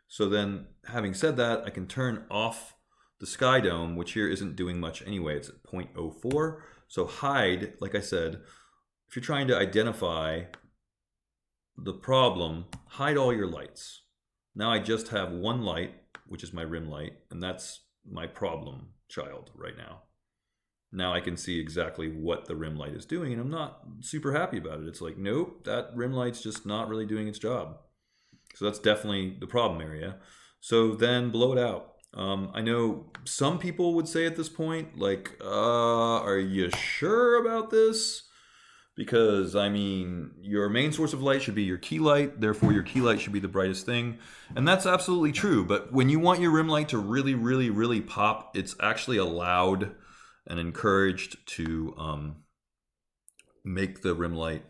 So then, having said that, I can turn off the sky dome, which here isn't doing much anyway. It's at 0.04. So hide, like I said, if you're trying to identify the problem, hide all your lights. Now I just have one light, which is my rim light, and that's my problem child right now. Now I can see exactly what the rim light is doing, and I'm not super happy about it. It's like, nope, that rim light's just not really doing its job. So that's definitely the problem area. So then blow it out. I know some people would say at this point, like, are you sure about this? Because, I mean, your main source of light should be your key light, therefore your key light should be the brightest thing. And that's absolutely true, but when you want your rim light to really, really, really pop, it's actually allowed and encouraged to make the rim light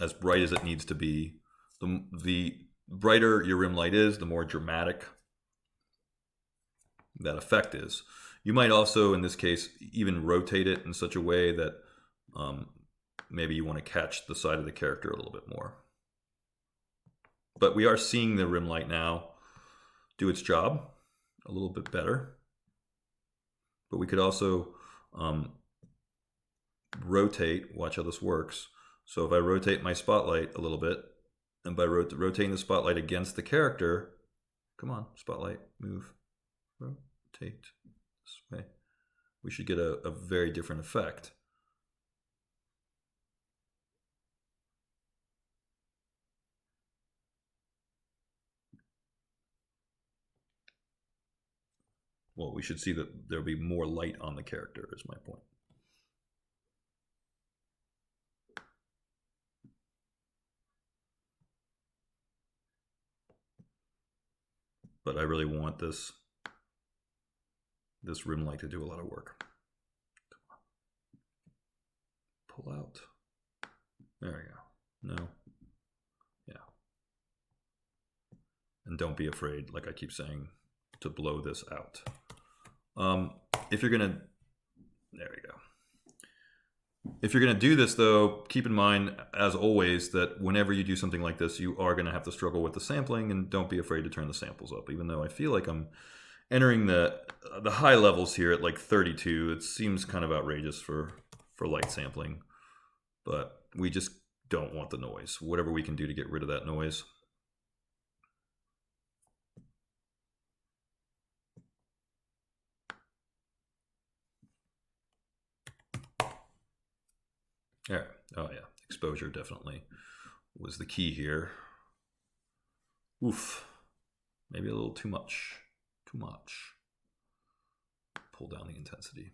as bright as it needs to be. The brighter your rim light is, the more dramatic that effect is. You might also, in this case, even rotate it in such a way that maybe you want to catch the side of the character a little bit more. But we are seeing the rim light now do its job a little bit better. But we could also rotate, watch how this works. So if I rotate my spotlight a little bit, and by rotating the spotlight against the character, come on, spotlight, move. Rotate this way. We should get a very different effect. well, we should see that there'll be more light on the character, is my point. But I really want this rim light to do a lot of work. Pull out. There we go. No. Yeah. And don't be afraid, like I keep saying, to blow this out. If you're gonna, there we go. If you're gonna do this though, keep in mind, as always, that whenever you do something like this, you are gonna have to struggle with the sampling, and don't be afraid to turn the samples up. Even though I feel like I'm entering the high levels here at like 32, it seems kind of outrageous for light sampling, but we just don't want the noise. Whatever we can do to get rid of that noise. Yeah. Oh yeah, exposure definitely was the key here. Oof, maybe a little too much. Too much. Pull down the intensity.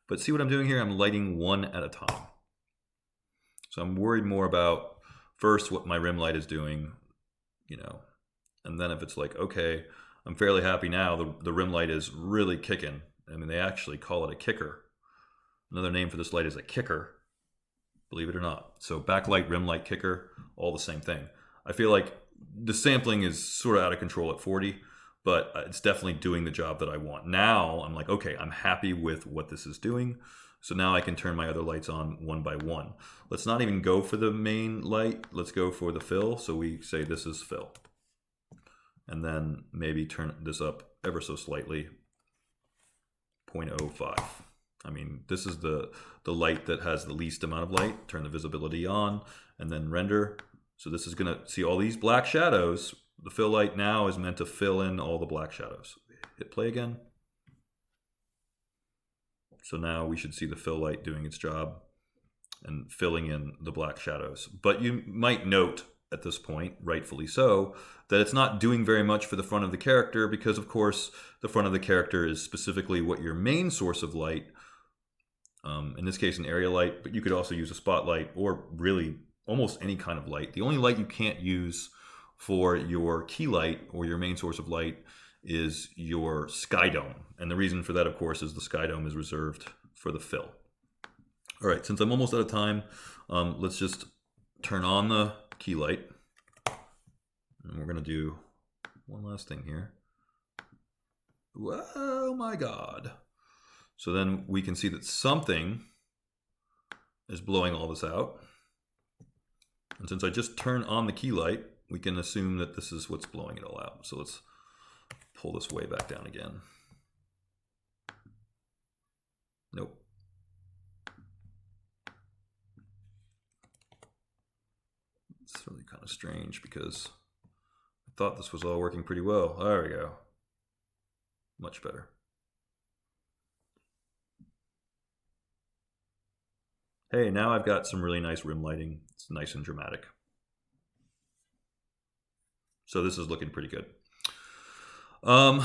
But see what I'm doing here? I'm lighting one at a time. So I'm worried more about first what my rim light is doing, you know, and then if it's like, okay, I'm fairly happy now, the rim light is really kicking. I mean, they actually call it a kicker. Another name for this light is a kicker, believe it or not. So backlight, rim light, kicker, all the same thing. I feel like the sampling is sort of out of control at 40, but it's definitely doing the job that I want. Now I'm like, okay, I'm happy with what this is doing. So now I can turn my other lights on one by one. Let's not even go for the main light. Let's go for the fill. So we say this is fill. And then maybe turn this up ever so slightly. 0.05. I mean, this is the light that has the least amount of light. Turn the visibility on and then render. So this is gonna see all these black shadows. The fill light now is meant to fill in all the black shadows. Hit play again. So now we should see the fill light doing its job and filling in the black shadows. But you might note at this point, rightfully so, that it's not doing very much for the front of the character because, of course, the front of the character is specifically what your main source of light, in this case an area light, but you could also use a spotlight or really almost any kind of light. The only light you can't use for your key light or your main source of light is your sky dome. And the reason for that, of course, is the sky dome is reserved for the fill. All right, since I'm almost out of time, let's just turn on the key light. And we're going to do one last thing here. Oh my God. So then we can see that something is blowing all this out. And since I just turn on the key light, we can assume that this is what's blowing it all out. So let's pull this way back down again. Nope. It's really kind of strange because I thought this was all working pretty well. There we go. Much better. Hey, now I've got some really nice rim lighting. It's nice and dramatic. So this is looking pretty good. All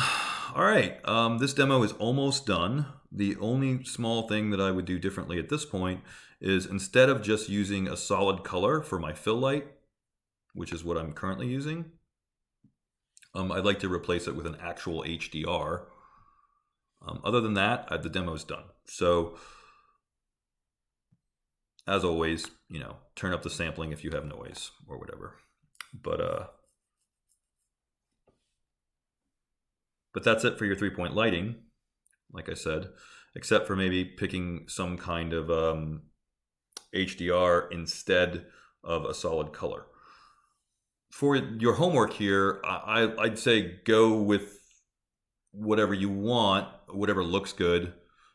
right, this demo is almost done. The only small thing that I would do differently at this point is instead of just using a solid color for my fill light, which is what I'm currently using, I'd like to replace it with an actual HDR. Other than that, the demo is done. So as always, you know, turn up the sampling if you have noise or whatever. But that's it for your 3-point lighting, like I said, except for maybe picking some kind of HDR instead of a solid color. For your homework here, I'd say go with whatever you want, whatever looks good.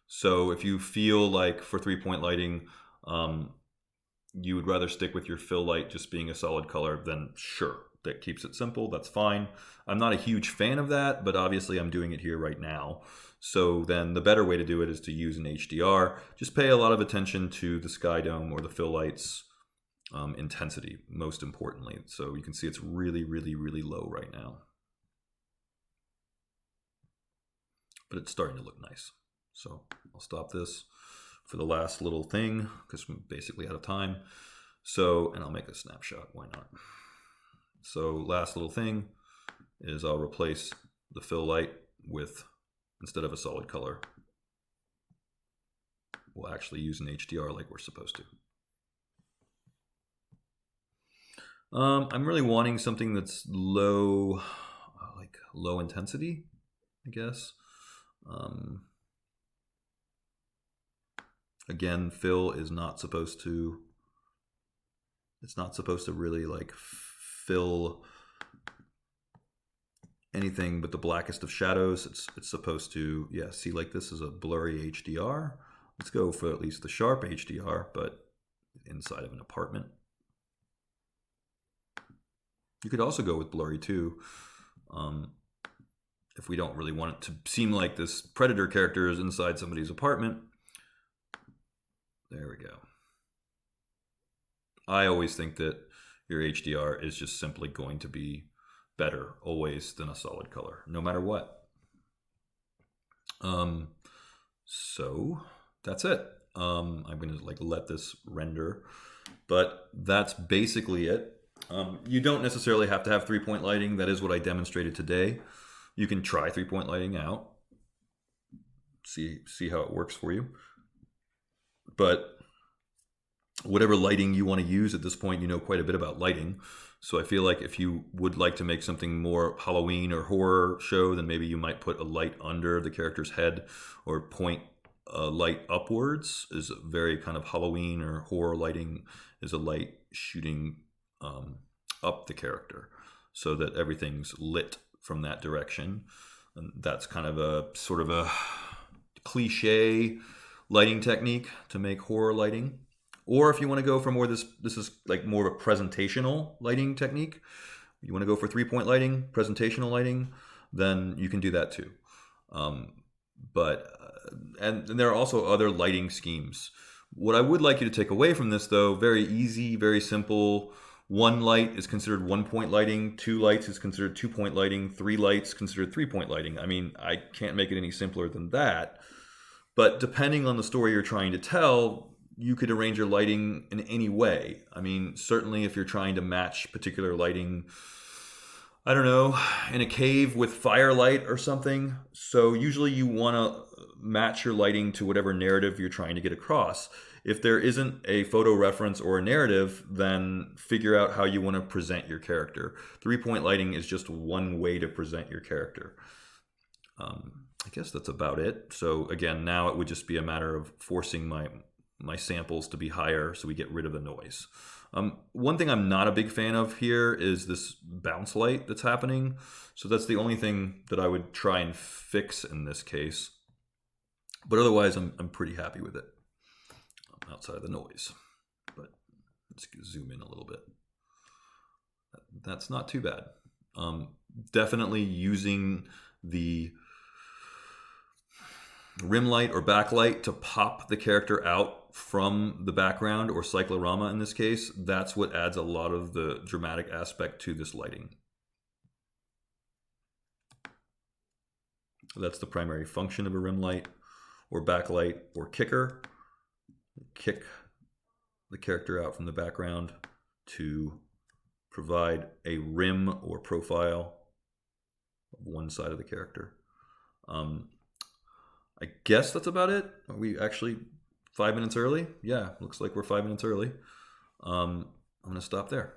So if you feel like for 3-point lighting, you would rather stick with your fill light just being a solid color, then sure, that keeps it simple. That's fine. I'm not a huge fan of that, but obviously I'm doing it here right now. So then the better way to do it is to use an HDR. Just pay a lot of attention to the sky dome or the fill lights intensity, most importantly. So you can see it's really, really, really low right now. But it's starting to look nice. So I'll stop this for the last little thing because we're basically out of time. So, and I'll make a snapshot, why not? So last little thing is I'll replace the fill light with, instead of a solid color, we'll actually use an HDR like we're supposed to. I'm really wanting something that's low, like low intensity, I guess. Again, fill is not supposed to, it's not supposed to really like fill anything but the blackest of shadows. It's supposed to, yeah, see, like this is a blurry HDR. Let's go for at least the sharp HDR, but inside of an apartment. You could also go with blurry too, if we don't really want it to seem like this Predator character is inside somebody's apartment. There we go. I always think that your HDR is just simply going to be better always than a solid color, no matter what. So that's it. I'm going to like let this render, but that's basically it. You don't necessarily have to have 3-point lighting. That is what I demonstrated today. You can try 3-point lighting out, see how it works for you. But whatever lighting you want to use at this point, you know quite a bit about lighting. So I feel like if you would like to make something more Halloween or horror show, then maybe you might put a light under the character's head or point a light upwards. Is very kind of Halloween or horror lighting, is a light shooting up the character so that everything's lit from that direction. And that's kind of a sort of a cliche lighting technique to make horror lighting. Or if you want to go for more, this is like more of a presentational lighting technique. You want to go for 3-point lighting, presentational lighting, then you can do that too. And there are also other lighting schemes. What I would like you to take away from this, though, very easy, very simple. 1 light is considered 1-point lighting. 2 lights is considered 2-point lighting. 3 lights considered 3-point lighting. I mean, I can't make it any simpler than that. But depending on the story you're trying to tell, you could arrange your lighting in any way. I mean, certainly if you're trying to match particular lighting, I don't know, in a cave with firelight or something. So usually you want to match your lighting to whatever narrative you're trying to get across. If there isn't a photo reference or a narrative, then figure out how you want to present your character. 3-point lighting is just one way to present your character. I guess that's about it. So again, now it would just be a matter of forcing my samples to be higher so we get rid of the noise. One thing I'm not a big fan of here is this bounce light that's happening. So that's the only thing that I would try and fix in this case. But otherwise, I'm pretty happy with it outside of the noise. But let's zoom in a little bit. That's not too bad. Definitely using the rim light or backlight to pop the character out from the background, or cyclorama in this case, that's what adds a lot of the dramatic aspect to this lighting. That's the primary function of a rim light or backlight or kicker. Kick the character out from the background to provide a rim or profile of one side of the character. I guess that's about it. Are we actually 5 minutes early? Yeah, looks like we're 5 minutes early. I'm going to stop there.